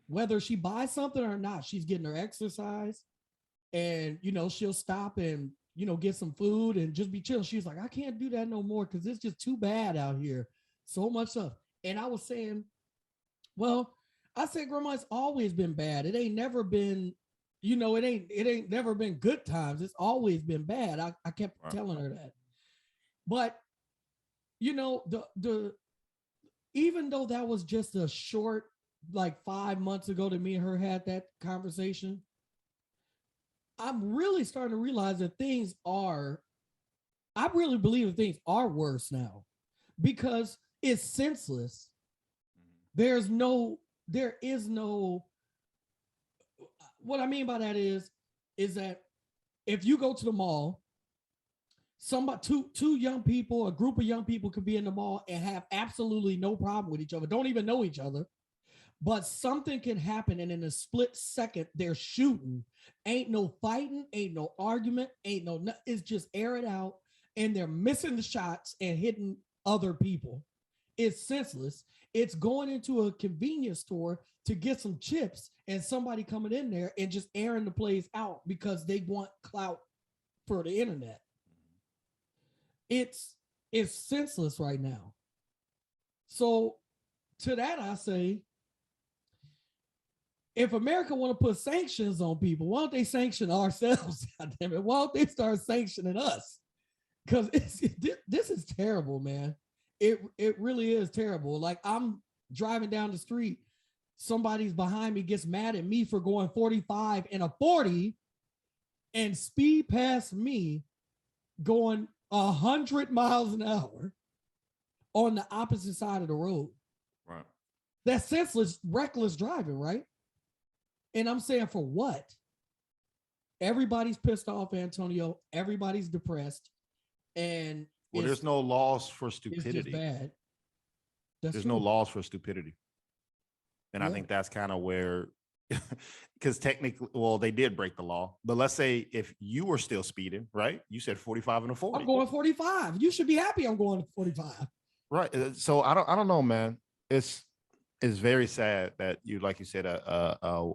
whether she buys something or not, she's getting her exercise, and she'll stop and get some food and just be chill. She's like, I can't do that no more because it's just too bad out here. So much stuff. And I was saying, well, I said, Grandma, it's always been bad. It ain't never been. It ain't never been good times. It's always been bad. I kept telling her that. But, the even though that was just a short, like 5 months ago that me and her had that conversation, I'm really starting to realize that I really believe that things are worse now, because it's senseless. There is no, what I mean by that is that if you go to the mall, two young people, a group of young people could be in the mall and have absolutely no problem with each other, don't even know each other, but something can happen, and in a split second they're shooting. Ain't no fighting, ain't no argument, it's just air it out, and they're missing the shots and hitting other people. It's senseless. It's going into a convenience store to get some chips, and somebody coming in there and just airing the place out because they want clout for the internet. It's senseless right now. So to that I say, if America want to put sanctions on people, why don't they sanction ourselves? God damn it. Why don't they start sanctioning us? Because this is terrible, man. It really is terrible. Like, I'm driving down the street, somebody's behind me gets mad at me for going 45 in a 40 and speed past me going 100 miles an hour on the opposite side of the road. Right. That's senseless, reckless driving, right? And I'm saying, for what? Everybody's pissed off, Antonio. Everybody's depressed. And there's no laws for stupidity. It's just bad. There's no laws for stupidity. And I think that's kind of where, because technically, well, they did break the law. But let's say if you were still speeding, right? You said 45 and a 40. I'm going 45. You should be happy I'm going 45. Right. So I don't know, man. It's very sad that you, like you said, a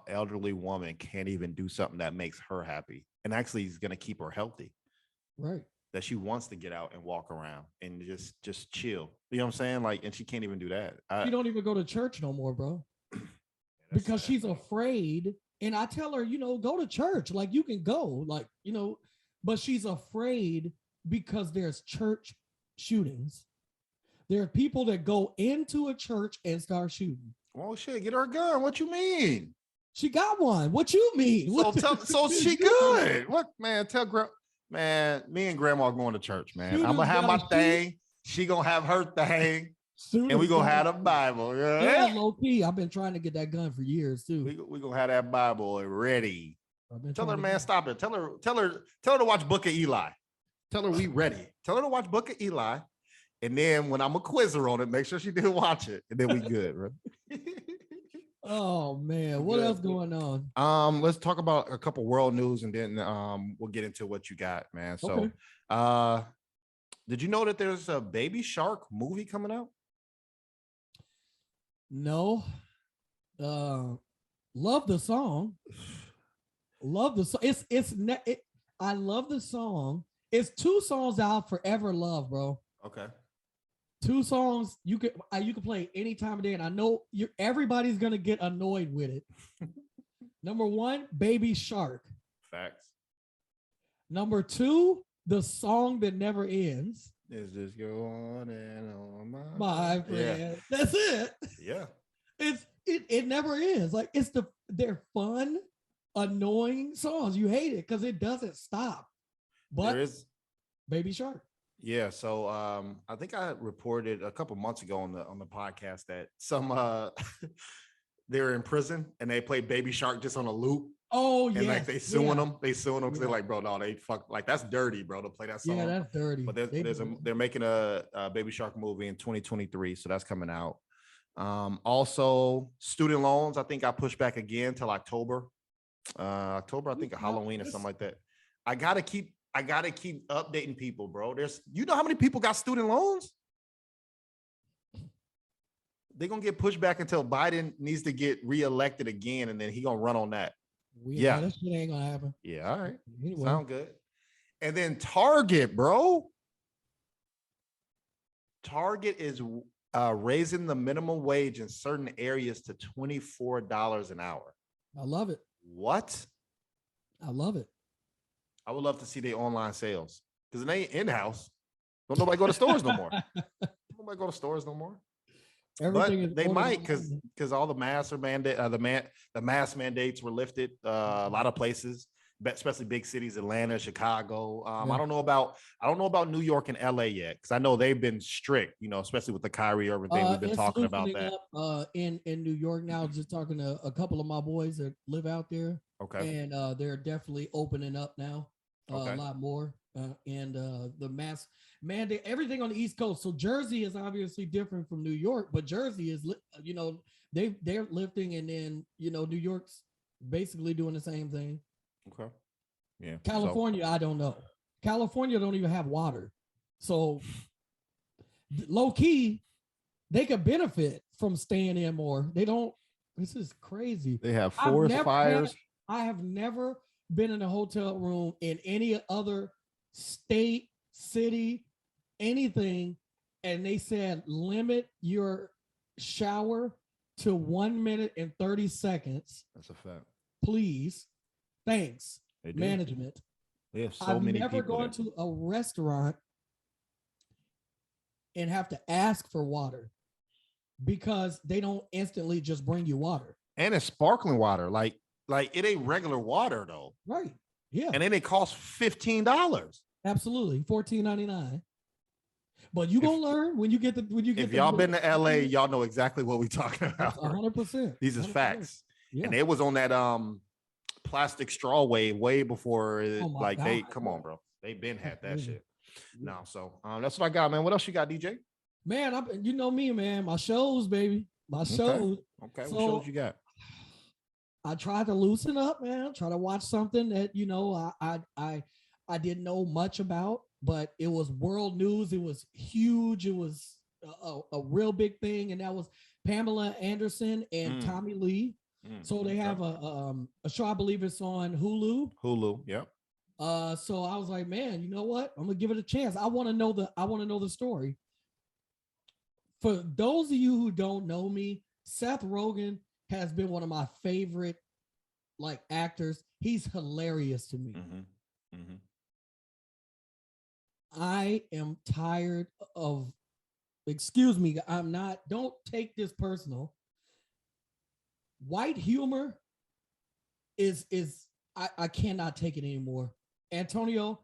elderly woman can't even do something that makes her happy and actually is going to keep her healthy. Right. That she wants to get out and walk around and just chill. You know what I'm saying? Like, and she can't even do that. She don't even go to church no more, bro. Because she's afraid. And I tell her, go to church. Like, you can go, like, but she's afraid because there's church shootings. There are people that go into a church and start shooting. Oh shit, get her a gun. What you mean? She got one. What you mean? So she good. What, man? Man, me and Grandma are going to church, man. I'm gonna have my thing. She gonna have her thing. And we gonna have the Bible. Yeah, low key. I've been trying to get that gun for years too. We gonna have that Bible ready. Tell her, man, stop it. Tell her to watch Book of Eli. Tell her we ready. Tell her to watch Book of Eli. And then when I'm a quiz her on it, make sure she didn't watch it. And then we good, right? Oh man, what else going on? Let's talk about a couple world news, and then we'll get into what you got, man. So did you know that there's a Baby Shark movie coming out? No. Love the song. Love the song. I love the song. It's 2 songs out, Forever Love, bro. Okay. 2 songs you could play any time of day, and I know everybody's gonna get annoyed with it. Number 1, Baby Shark. Facts. Number 2, The Song That Never Ends. It's just go on and on, My friend. Yeah. That's it. Yeah. It never ends. Like they're fun, annoying songs. You hate it because it doesn't stop. But there is Baby Shark. Yeah, so I think I reported a couple months ago on the podcast that some they're in prison and they play Baby Shark just on a loop. Oh yeah, and like they suing them because they're like, bro, no, they fuck, like that's dirty, bro, to play that song. Yeah, that's dirty. But they're making a Baby Shark movie in 2023, so that's coming out. Also, student loans, I think I pushed back again till October. I think Halloween or something like that. I gotta keep updating people, bro. You know how many people got student loans? They're gonna get pushed back until Biden needs to get reelected again, and then he gonna run on that. Yeah, that shit ain't gonna happen. Yeah, all right. Anyway. Sound good. And then Target, bro. Target is raising the minimum wage in certain areas to $24 an hour. I love it. What? I love it. I would love to see their online sales because it ain't in-house. Don't nobody go to stores no more. Nobody go to stores no more. Everything but they might because all the mask the mask mandates were lifted. A lot of places, especially big cities, Atlanta, Chicago. I don't know about New York and LA yet because I know they've been strict. You know, especially with the Kyrie Irving thing. We've been talking about that. In New York now, just talking to a couple of my boys that live out there. Okay, and they're definitely opening up now a lot more. And the mask mandate, everything on the East Coast. So Jersey is obviously different from New York, but Jersey is, they're lifting, and then New York's basically doing the same thing. Okay, yeah. California, I don't know. California don't even have water, so low key, they could benefit from staying in more. They don't. This is crazy. They have forest fires. I have never been in a hotel room in any other state, city, anything, and they said limit your shower to 1 minute and 30 seconds. That's a fact. Please. Thanks. Management. They have so I've many never gone to a restaurant and have to ask for water because they don't instantly just bring you water. And it's sparkling water. Like it ain't regular water though. Right. Yeah. And then it costs $15. Absolutely. $14.99. But you gonna learn when you get if y'all been to LA, y'all know exactly what we talking about. 100%. These is 100%. facts. Yeah. And it was on that plastic straw wave way before God. Come on, bro. They been had that shit. No, so that's what I got, man. What else you got, DJ? Man, you know me, man. My shows, baby. My shows. Okay. What shows you got? I tried to loosen up, man. Try to watch something that I didn't know much about, but it was world news. It was huge. It was a real big thing, and that was Pamela Anderson and Tommy Lee. So they have a show. I believe it's on Hulu. Hulu, yep. So I was like, man, you know what? I'm gonna give it a chance. I want to know the story. For those of you who don't know me, Seth Rogen has been one of my favorite actors. He's hilarious to me. Mm-hmm. Mm-hmm. I am tired of, excuse me, don't take this personal. White humor I cannot take it anymore. Antonio,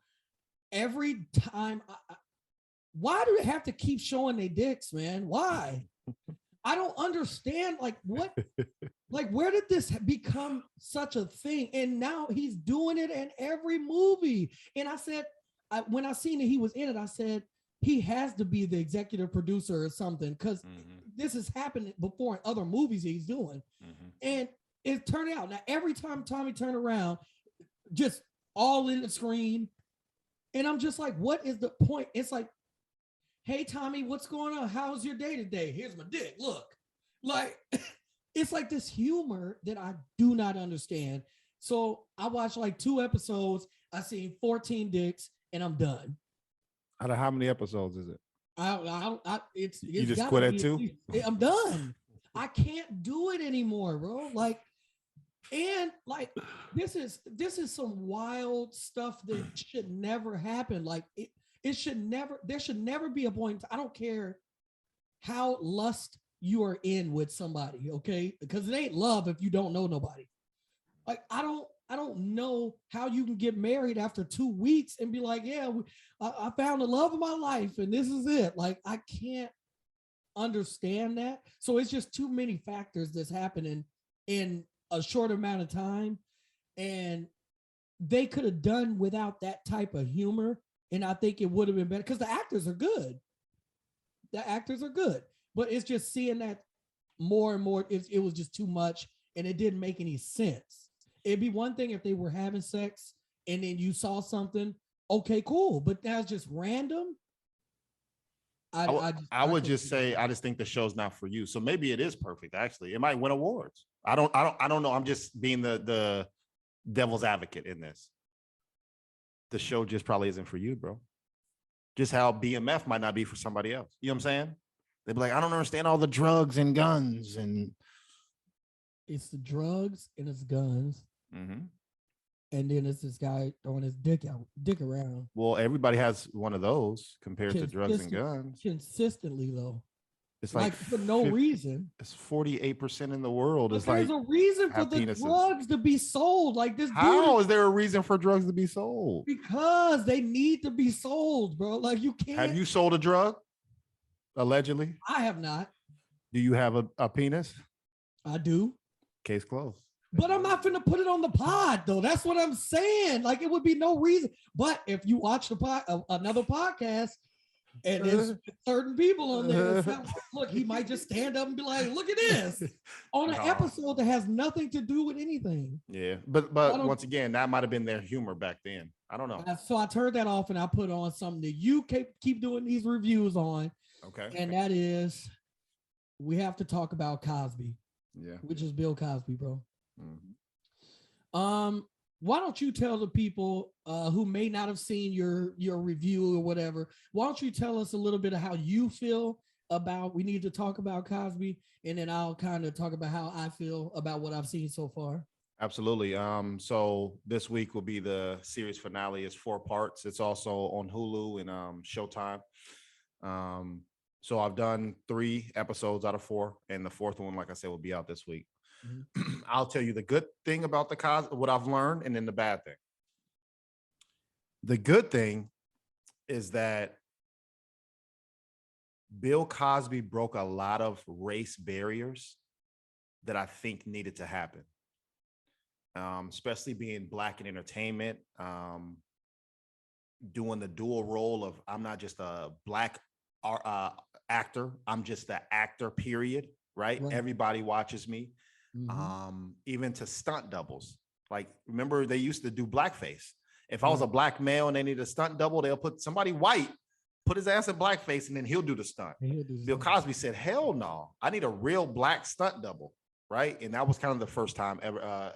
every time, why do they have to keep showing their dicks, man? Why? I don't understand. What? Where did this become such a thing? And now he's doing it in every movie. And I said, when I seen that he was in it, I said, he has to be the executive producer or something, because this has happened before in other movies he's doing. And it turned out, now every time Tommy turned around, just all in the screen. And I'm just like, what is the point? It's like, hey, Tommy, what's going on? How's your day today? Here's my dick. Look, it's like this humor that I do not understand. So I watched like 2 episodes. I seen 14 dicks, and I'm done. Out of how many episodes is it? It's You just gotta quit at be 2? I'm done. I can't do it anymore, bro. Like, and like this is some wild stuff that should never happen. Like it should never. There should never be a point. I don't care how lust you are in with somebody, okay? Because it ain't love if you don't know nobody. Like I don't know how you can get married after 2 weeks and be like, yeah, I found the love of my life and this is it. Like I can't understand that. So it's just too many factors that's happening in a short amount of time, and they could have done without that type of humor. And I think it would have been better because the actors are good. The actors are good, but it's just seeing that more and more. It was just too much, and it didn't make any sense. It'd be one thing if they were having sex and then you saw something. Okay, cool, but that's just random. I would just say I just think the show's not for you. So maybe it is perfect. Actually, it might win awards. I don't know. I'm just being the devil's advocate in this. The show just probably isn't for you, bro. Just how BMF might not be for somebody else. You know what I'm saying? They'd be like, I don't understand all the drugs and guns and it's the drugs and it's guns. Mm-hmm. And then it's this guy throwing his dick around. Well, everybody has one of those compared to drugs and guns. Consistently, though. It's like for no reason. It's 48% in the world. But it's there's like a reason for the penises. drugs to be sold. Like this. How is there a reason for drugs to be sold? Because they need to be sold, bro. Like you can't. Have you sold a drug? Allegedly. I have not. Do you have a penis? I do. Case closed. But I'm not finna put it on the pod, though. That's what I'm saying. Like it would be no reason. But if you watch another podcast, and there's certain people on there, look, he might just stand up and be like, "Look at this," on an episode that has nothing to do with anything. Yeah, but once again, that might have been their humor back then. I don't know. So I turned that off and I put on something that you keep doing these reviews on. Okay. And that is, we have to talk about Cosby. Yeah. Which is Bill Cosby, bro. Mm-hmm. Why don't you tell the people who may not have seen your review or whatever, why don't you tell us a little bit of how you feel about, we need to talk about Cosby, and then I'll kind of talk about how I feel about what I've seen so far. Absolutely. So this week will be the series finale. It's 4 parts. It's also on Hulu and Showtime. So I've done 3 episodes out of 4, and the 4th one, like I said, will be out this week. Mm-hmm. I'll tell you the good thing about the Cosby, what I've learned, and then the bad thing. The good thing is that Bill Cosby broke a lot of race barriers that I think needed to happen, especially being Black in entertainment, doing the dual role of I'm not just a Black actor, I'm just the actor, period, right? Everybody watches me. Mm-hmm. Even to stunt doubles. Like, remember they used to do blackface. If I was a Black male and they need a stunt double, they'll put somebody white, put his ass in blackface, and then he'll do the stunt. Bill Cosby said, hell no, I need a real Black stunt double, right? And that was kind of the first time ever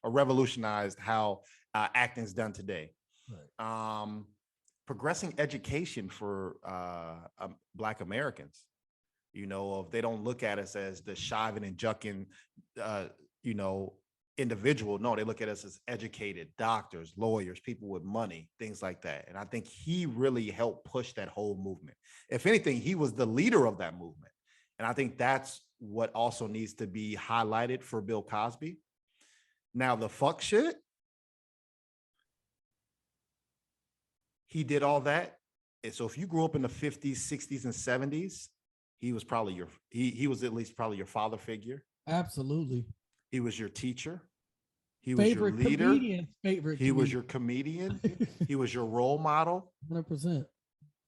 revolutionized how acting's done today. Right. Progressing education for Black Americans. You know, if they don't look at us as the shiving and jucking, individual. No, they look at us as educated doctors, lawyers, people with money, things like that. And I think he really helped push that whole movement. If anything, he was the leader of that movement. And I think that's what also needs to be highlighted for Bill Cosby. Now, the fuck shit, he did all that. And so if you grew up in the 50s, 60s, and 70s, he was probably he was at least probably your father figure. Absolutely. He was your teacher. He was your leader. He was your comedian. He was your role model. 100%.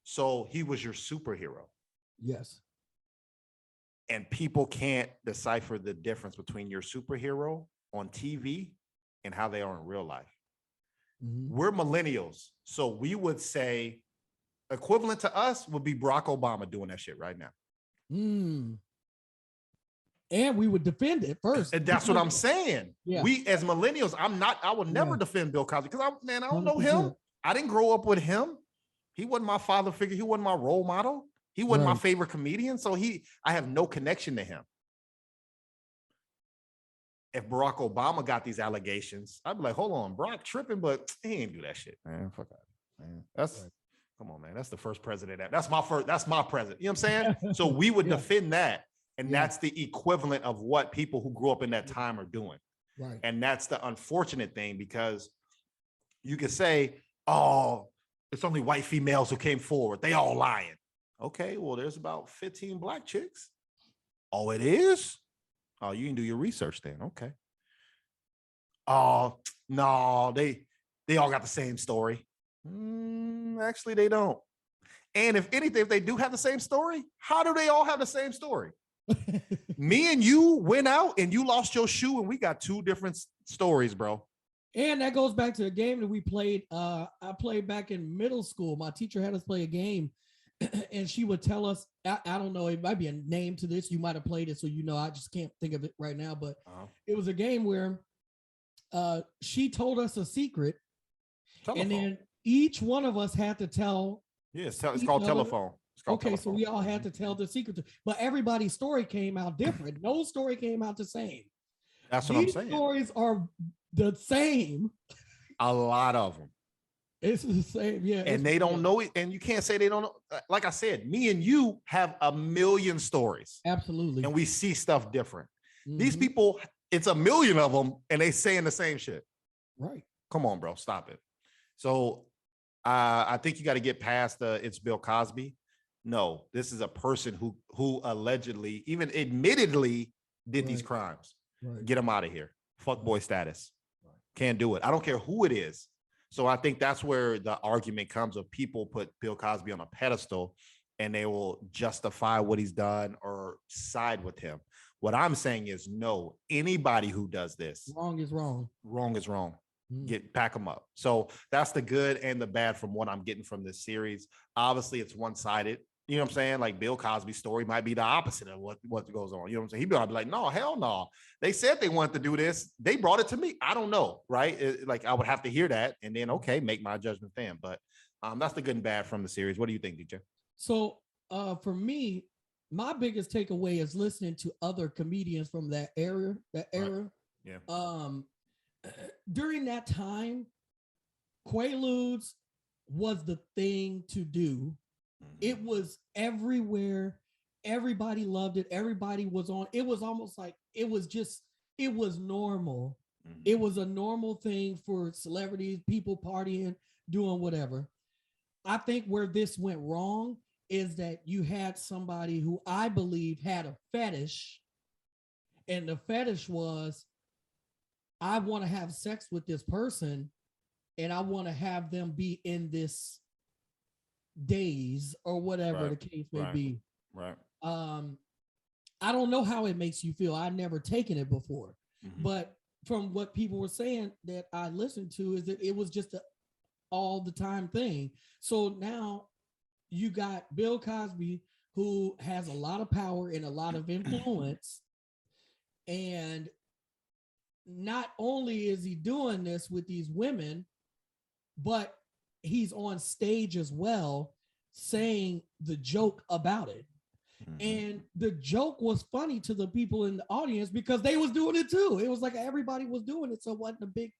So he was your superhero. Yes. And people can't decipher the difference between your superhero on TV and how they are in real life. Mm-hmm. We're millennials. So we would say equivalent to us would be Barack Obama doing that shit right now. And we would defend it first. And that's what I'm saying. Yeah. We as millennials, I will never defend Bill Cosby because I don't know him. I didn't grow up with him. He wasn't my father figure. He wasn't my role model. He wasn't my favorite comedian. So I have no connection to him. If Barack Obama got these allegations, I'd be like, hold on, Barack tripping, but he ain't do that shit, man. Fuck that, man. Come on, man. That's the first president. That's my president. You know what I'm saying? So we would defend that. And that's the equivalent of what people who grew up in that time are doing. Right. And that's the unfortunate thing, because you could say, oh, it's only white females who came forward. They all lying. Okay, well, there's about 15 black chicks. Oh, it is? Oh, you can do your research then. Okay. Oh, no, they all got the same story. Actually, they don't. And if anything, if they do have the same story, how do they all have the same story? Me and you went out and you lost your shoe and we got two different stories, bro. And that goes back to the game that we played. I played back in middle school. My teacher had us play a game and she would tell us, I don't know, it might be a name to this. You might have played it, so I just can't think of it right now. But it was a game where she told us a secret. Telephone. And then each one of us had to tell. Yeah, it's called telephone. Okay, so we all had to tell the secret, but everybody's story came out different. No story came out the same. That's what I'm saying. These stories are the same. A lot of them. It's the same, yeah. And they don't know it, and you can't say they don't know. Like I said, me and you have a million stories. Absolutely. And we see stuff different. These people, it's a million of them, and they saying the same shit. Right. Come on, bro, stop it. So I think you got to get past it's Bill Cosby. No, this is a person who allegedly, even admittedly, did these crimes. Right. Get him out of here. Fuck boy status. Right. Can't do it. I don't care who it is. So I think that's where the argument comes of people put Bill Cosby on a pedestal and they will justify what he's done or side with him. What I'm saying is no, anybody who does this. Wrong is wrong. Wrong is wrong. Pack them up. So that's the good and the bad from what I'm getting from this series. Obviously, it's one-sided. You know what I'm saying? Like Bill Cosby's story might be the opposite of what goes on. You know what I'm saying? He'd be like, no, hell no. They said they wanted to do this. They brought it to me. I don't know, right? Like I would have to hear that and then, okay, make my judgment then. But that's the good and bad from the series. What do you think, DJ? So for me, my biggest takeaway is listening to other comedians from that era. Right. Yeah. During that time, Quaaludes was the thing to do. It was everywhere. Everybody loved it. Everybody was on. It was almost like it was normal. It was a normal thing for celebrities, people partying, doing whatever. I think where this went wrong is that you had somebody who I believe had a fetish, and the fetish was, I want to have sex with this person and I want to have them be in this days or whatever the case may be. Right. I don't know how it makes you feel. I've never taken it before, but from what people were saying that I listened to is that it was just a all the time thing. So now you got Bill Cosby, who has a lot of power and a lot of influence, and not only is he doing this with these women, but he's on stage as well saying the joke about it. And the joke was funny to the people in the audience because they was doing it too. It was like everybody was doing it, so it wasn't a big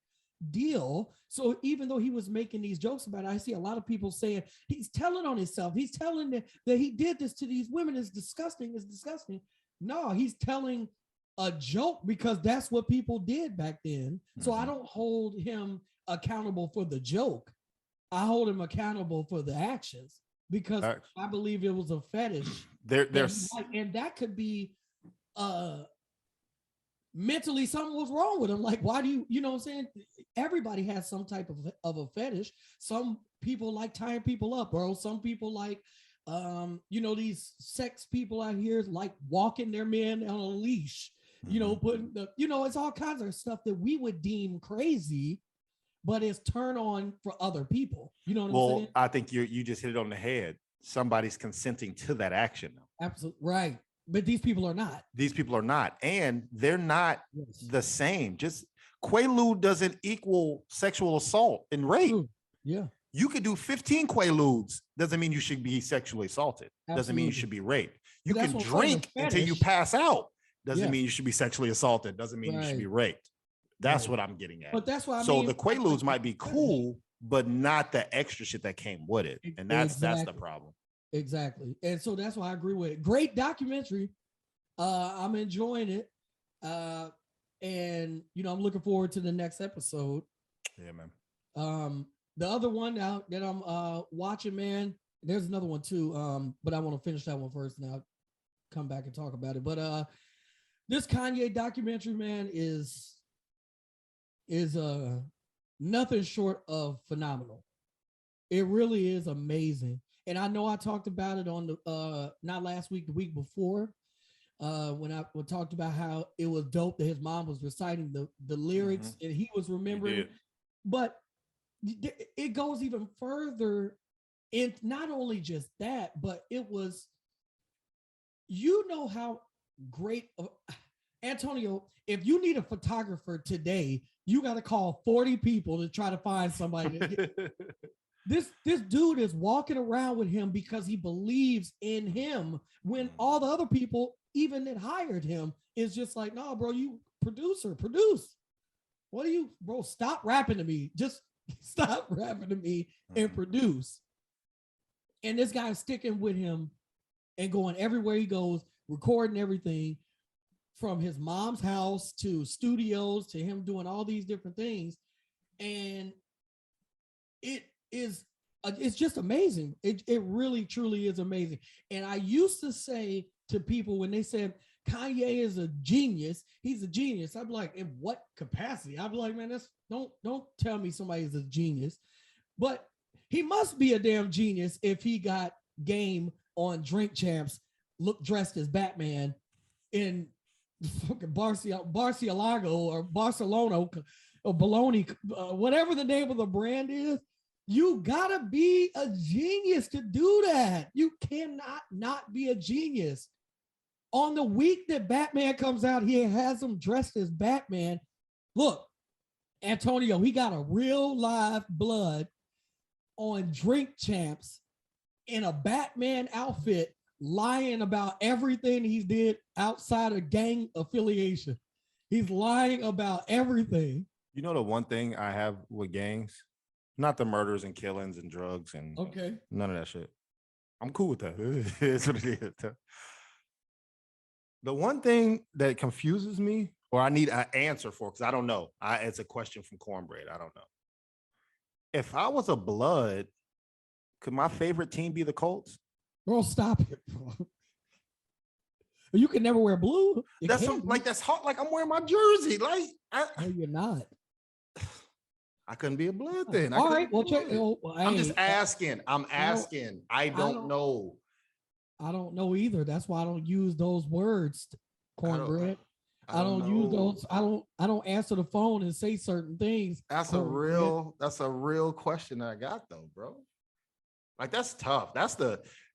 deal. So even though he was making these jokes about it, I see a lot of people saying he's telling on himself. He's telling that he did this to these women. It's disgusting. It's disgusting. No, he's telling a joke because that's what people did back then. So I don't hold him accountable for the joke. I hold him accountable for the actions because I believe it was a fetish. There's and that could be mentally something was wrong with him. Like, why do you know what I'm saying? Everybody has some type of a fetish. Some people like tying people up, bro. Some people like these sex people out here like walking their men on a leash. Putting it's all kinds of stuff that we would deem crazy, but it's turn on for other people. You know what I'm saying? I think you just hit it on the head. Somebody's consenting to that action. Absolutely right. But these people are not. These people are not, and they're not Yes. the same. Just Quaalude doesn't equal sexual assault and rape. True. Yeah. You could do 15 Quaaludes. Doesn't mean you should be sexually assaulted. Doesn't mean you Absolutely. should be raped. You But that's can what I'm saying, drink the until you fetish- pass out. Doesn't Yeah. mean you should be sexually assaulted. Doesn't mean you should be Right. raped. That's Right. what I'm getting at. But that's why I So mean, the Quaaludes might be fetish. cool, but not the extra shit that came with it. And that's the Exactly. problem. Exactly. And so that's why I agree with it. Great documentary. I'm enjoying it. And I'm looking forward to the next episode. Yeah, man. The other one out that I'm watching, man, there's another one too. But I want to finish that one first and I'll come back and talk about it. But this Kanye documentary, man, is nothing short of phenomenal. It really is amazing. And I know I talked about it on the not last week, the week before, when I talked about how it was dope that his mom was reciting the lyrics and he was remembering. But it goes even further in not only just that, but it was, how great Antonio, if you need a photographer today, you got to call 40 people to try to find somebody. This dude is walking around with him because he believes in him when all the other people, even that hired him, is just like, no, bro, you produce. What do you, bro? Stop rapping to me. Just stop rapping to me and produce. And this guy's sticking with him and going everywhere he goes, recording everything from his mom's house to studios to him doing all these different things. And it's just amazing. It really truly is amazing. And I used to say to people when they said Kanye is a genius, he's a genius. I'm like, in what capacity? I'm like, man, don't tell me somebody's a genius. But he must be a damn genius if he got game on Drink Champs, dressed as Batman in fucking Barcelona or Barcelona or Bologna, whatever the name of the brand is. You gotta be a genius to do that. You cannot not be a genius. On the week that Batman comes out, he has him dressed as Batman. Look, Antonio, he got a real live blood on Drink Champs in a Batman outfit, lying about everything he did outside of gang affiliation. He's lying about everything. You know the one thing I have with gangs? Not the murders and killings and drugs and none of that shit. I'm cool with that. It's what it is. The one thing that confuses me, or I need an answer for, because I don't know. It's a question from Cornbread. I don't know. If I was a blood, could my favorite team be the Colts? Bro, stop it, bro. You can never wear blue. That's hot. Like I'm wearing my jersey. Like no, you're not. I couldn't be a blood then. All right, well, check. I'm just asking. I'm asking. I don't know. I don't know either. That's why I don't use those words, Cornbread. I don't use those. I don't answer the phone and say certain things. That's a real question that I got though, bro. Like that's tough.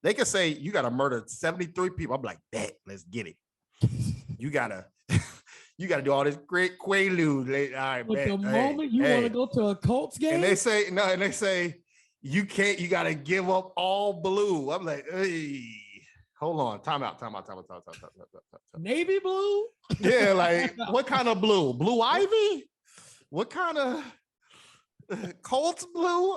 They could say you gotta murder 73 people. I'm like, bet, let's get it. You gotta do all this great Quaalude. All right, but the moment you want to go to a Colts game, and they say you can't. You gotta give up all blue. I'm like, hey, hold on, time out. Navy blue. Yeah, like what kind of blue? Blue ivy? What kind of Colts blue?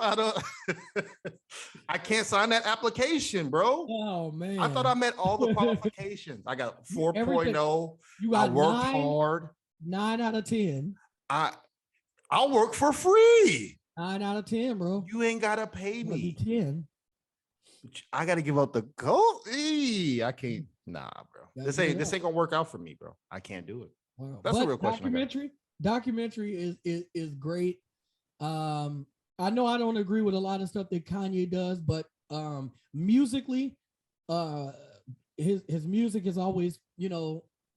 I can't sign that application, bro. Oh man, I thought I met all the qualifications. I got 4.0. I worked hard. 9 out of 10. I'll work for free. 9 out of 10, bro. You ain't gotta pay me. 10. I gotta give up the gold. I can't. Nah, bro. This ain't gonna work out for me, bro. I can't do it. Wow. That's a real question. Documentary is great. I know I don't agree with a lot of stuff that Kanye does, but musically, his music has always,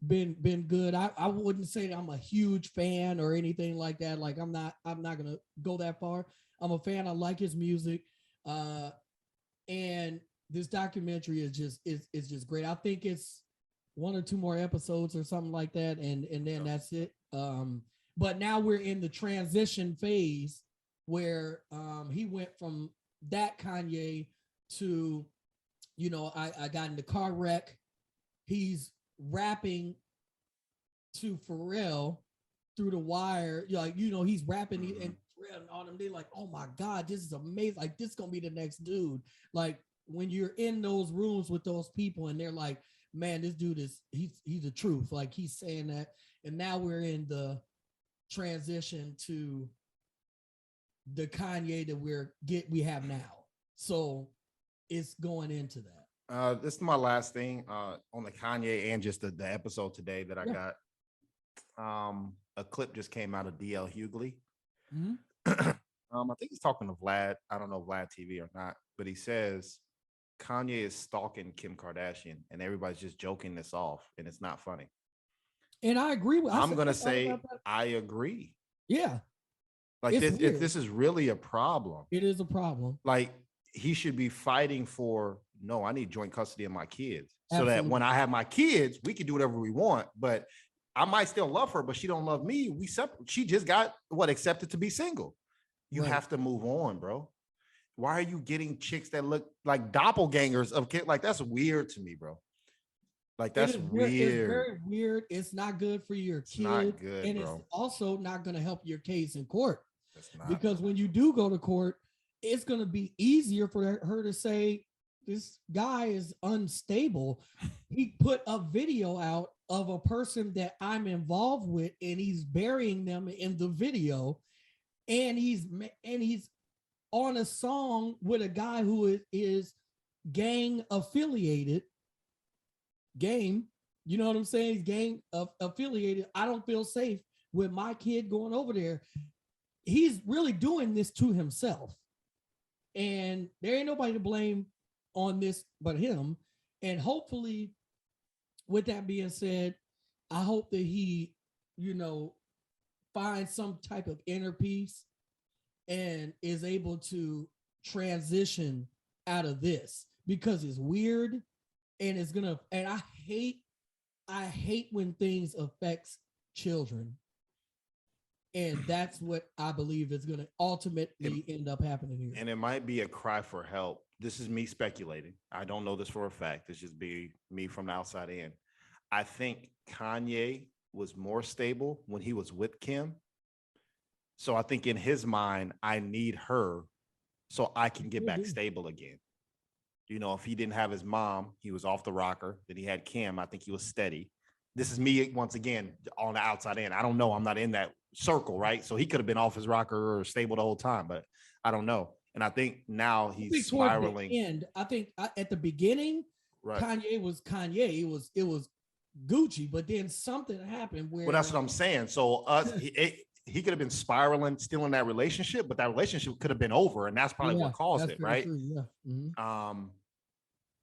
been good. I wouldn't say that I'm a huge fan or anything like that. Like I'm not gonna go that far. I'm a fan. I like his music. And this documentary is just great. I think it's one or two more episodes or something like that, and then that's it. But now we're in the transition phase where he went from that Kanye to, you know, I got in the car wreck. He's rapping to Pharrell through the wire. Like, you know, he's rapping and Pharrell and all them. They're like, oh my God, this is amazing. Like, this is gonna be the next dude. Like, when you're in those rooms with those people and they're like, man, this dude is he's the truth. Like, he's saying that. And now we're in the transition to the Kanye that we have now. So it's going into that. This is my last thing on the Kanye and just the episode today that I got. A clip just came out of DL Hughley. I think he's talking to Vlad. I don't know Vlad TV or not, but he says Kanye is stalking Kim Kardashian, and everybody's just joking this off, and it's not funny. And I agree with. I'm gonna say I agree. Yeah, like this is really a problem. It is a problem. Like, he should be fighting for. No, I need joint custody of my kids, Absolutely. so that when I have my kids, we can do whatever we want. But I might still love her, but she don't love me. We separate. She just got accepted to be single. You have to move on, bro. Why are you getting chicks that look like doppelgangers of kids? Like, that's weird to me, bro. Like, that's weird. It's very weird. It's not good for your kid. Not good, and bro. It's also not going to help your case in court. Not, because when you do go to court, it's going to be easier for her to say, this guy is unstable. He put a video out of a person that I'm involved with, and he's burying them in the video, and he's on a song with a guy who is gang affiliated. You know what I'm saying? He's gang affiliated. I don't feel safe with my kid going over there. He's really doing this to himself, and there ain't nobody to blame on this but him. And hopefully, with that being said, I hope that he, you know, finds some type of inner peace and is able to transition out of this, because it's weird and it's gonna, and I hate when things affects children. And that's what I believe is going to ultimately end up happening here. And it might be a cry for help. This is me speculating. I don't know this for a fact. It's just be me from the outside in. I think Kanye was more stable when he was with Kim. So I think in his mind, I need her so I can get back stable again. You know, if he didn't have his mom, he was off the rocker. Then he had Kim. I think he was steady. This is me once again on the outside in. I don't know. I'm not in that circle, right? So he could have been off his rocker or stable the whole time, but I don't know. And I think now he's spiraling. And I think at the beginning, Kanye was Kanye. It was Gucci, but then something happened where. Well, that's what I'm saying. So he could have been spiraling, still in that relationship, but that relationship could have been over, and that's probably what caused it, right? True, yeah. Mm-hmm.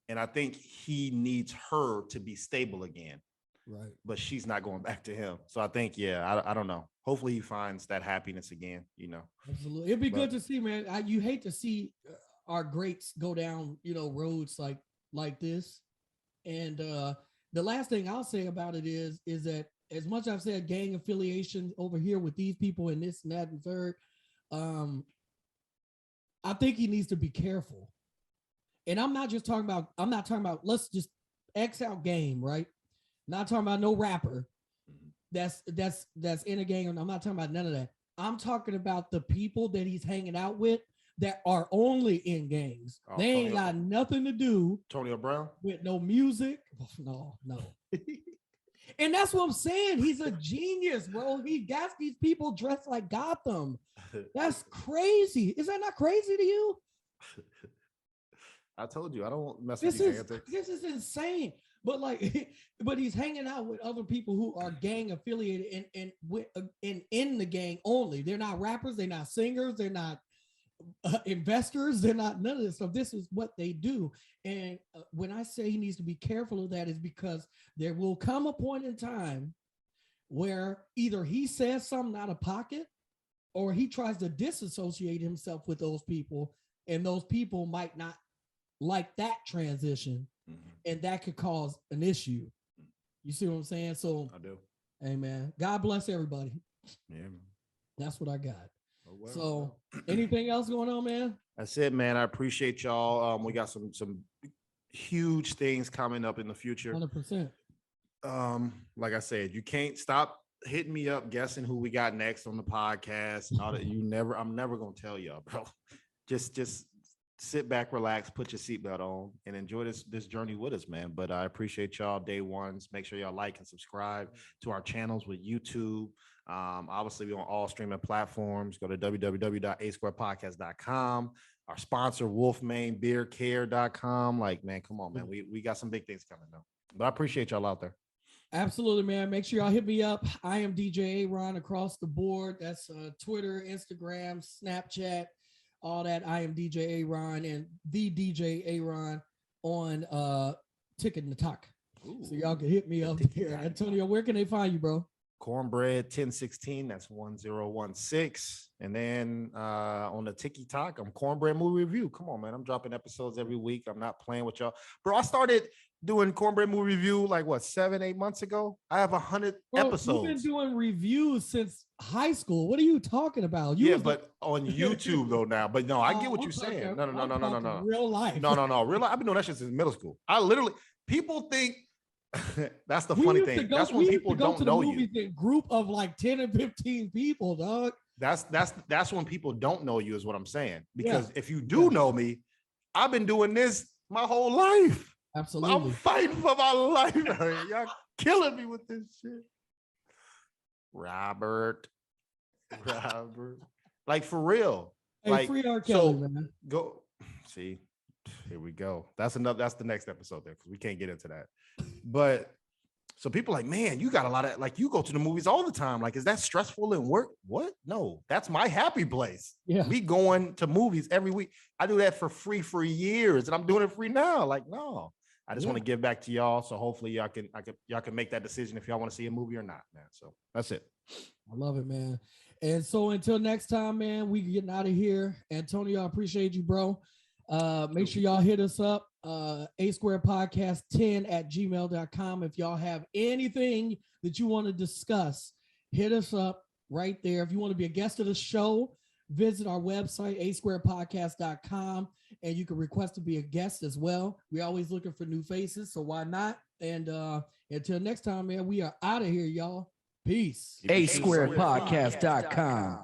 And I think he needs her to be stable again. Right. But she's not going back to him. So I think, I don't know. Hopefully he finds that happiness again, you know. Absolutely. It'd be good to see, man. You hate to see our greats go down, you know, roads like this. And the last thing I'll say about it is that as much as I've said gang affiliation over here with these people and this and that and third, I think he needs to be careful. And I'm not talking about let's just X out game, right? Not talking about no rapper that's in a gang. I'm not talking about none of that. I'm talking about the people that he's hanging out with that are only in gangs. They ain't got nothing to do. Antonio Brown with no music. No. And that's what I'm saying. He's a genius, bro. He got these people dressed like Gotham. That's crazy. Is that not crazy to you? I told you I don't mess with these antics. This is insane. But but he's hanging out with other people who are gang affiliated and in the gang only. They're not rappers. They're not singers. They're not investors. They're not none of this. So this is what they do. And when I say he needs to be careful of that, is because there will come a point in time where either he says something out of pocket or he tries to disassociate himself with those people, and those people might not like that transition. Mm-hmm. And that could cause an issue. You see what I'm saying? So I do. hey man, God bless everybody. Yeah, man. That's what I got. Oh, well, So well. anything else going on, man? That's it, man. I appreciate y'all. We got some huge things coming up in the future. 100%. Like I said, you can't stop hitting me up guessing who we got next on the podcast and all that. I'm never gonna tell y'all, bro. Just sit back, relax, put your seatbelt on, and enjoy this journey with us, man. But I appreciate y'all day ones. Make sure y'all like and subscribe to our channels with YouTube. Obviously, we're on all streaming platforms. Go to www.asquarepodcast.com. Our sponsor, wolfmanebeercare.com. Like, man, come on, man. We got some big things coming though. But I appreciate y'all out there. Absolutely, man. Make sure y'all hit me up. I am DJ Aaron across the board. That's Twitter, Instagram, Snapchat, all that. I am DJ Aaron and the DJ Aaron on Ticket and the Talk. So y'all can hit me up there. Antonio, where can they find you, bro? Cornbread 1016. That's 1016. And then on the TikTok, I'm Cornbread Movie Review. Come on, man. I'm dropping episodes every week. I'm not playing with y'all. Bro, I started doing Cornbread Movie Review like what, 7-8 months ago. I have 100 episodes. You've been doing reviews since high school. What are you talking about? But on YouTube though now. But no, I get what you're saying. No. Real life. No. Real life. I've been doing that shit since middle school. I literally, people think that's the funny thing. That's when people don't know you. A group of like 10 and 15 people, dog. That's when people don't know you, is what I'm saying. Because if you do know me, I've been doing this my whole life. Absolutely. I'm fighting for my life. Y'all killing me with this shit. Robert. Like for real. Hey, like free R. Kelly, man. Go see. Here we go. That's the next episode there because we can't get into that. But so people like, man, you got a lot of, like, you go to the movies all the time. Like, is that stressful in work? What? No, that's my happy place. Yeah. We going to movies every week. I do that for free for years and I'm doing it free now. Like, no, I just want to give back to y'all. So hopefully y'all can make that decision if y'all want to see a movie or not, man. So that's it. I love it, man. And so until next time, man, we getting out of here. Antonio, I appreciate you, bro. Make sure y'all hit us up, asquarepodcast10@gmail.com. If y'all have anything that you want to discuss, hit us up right there. If you want to be a guest of the show, visit our website, asquarepodcast.com, and you can request to be a guest as well. We're always looking for new faces, so why not? And until next time, man, we are out of here, y'all. Peace. asquarepodcast.com.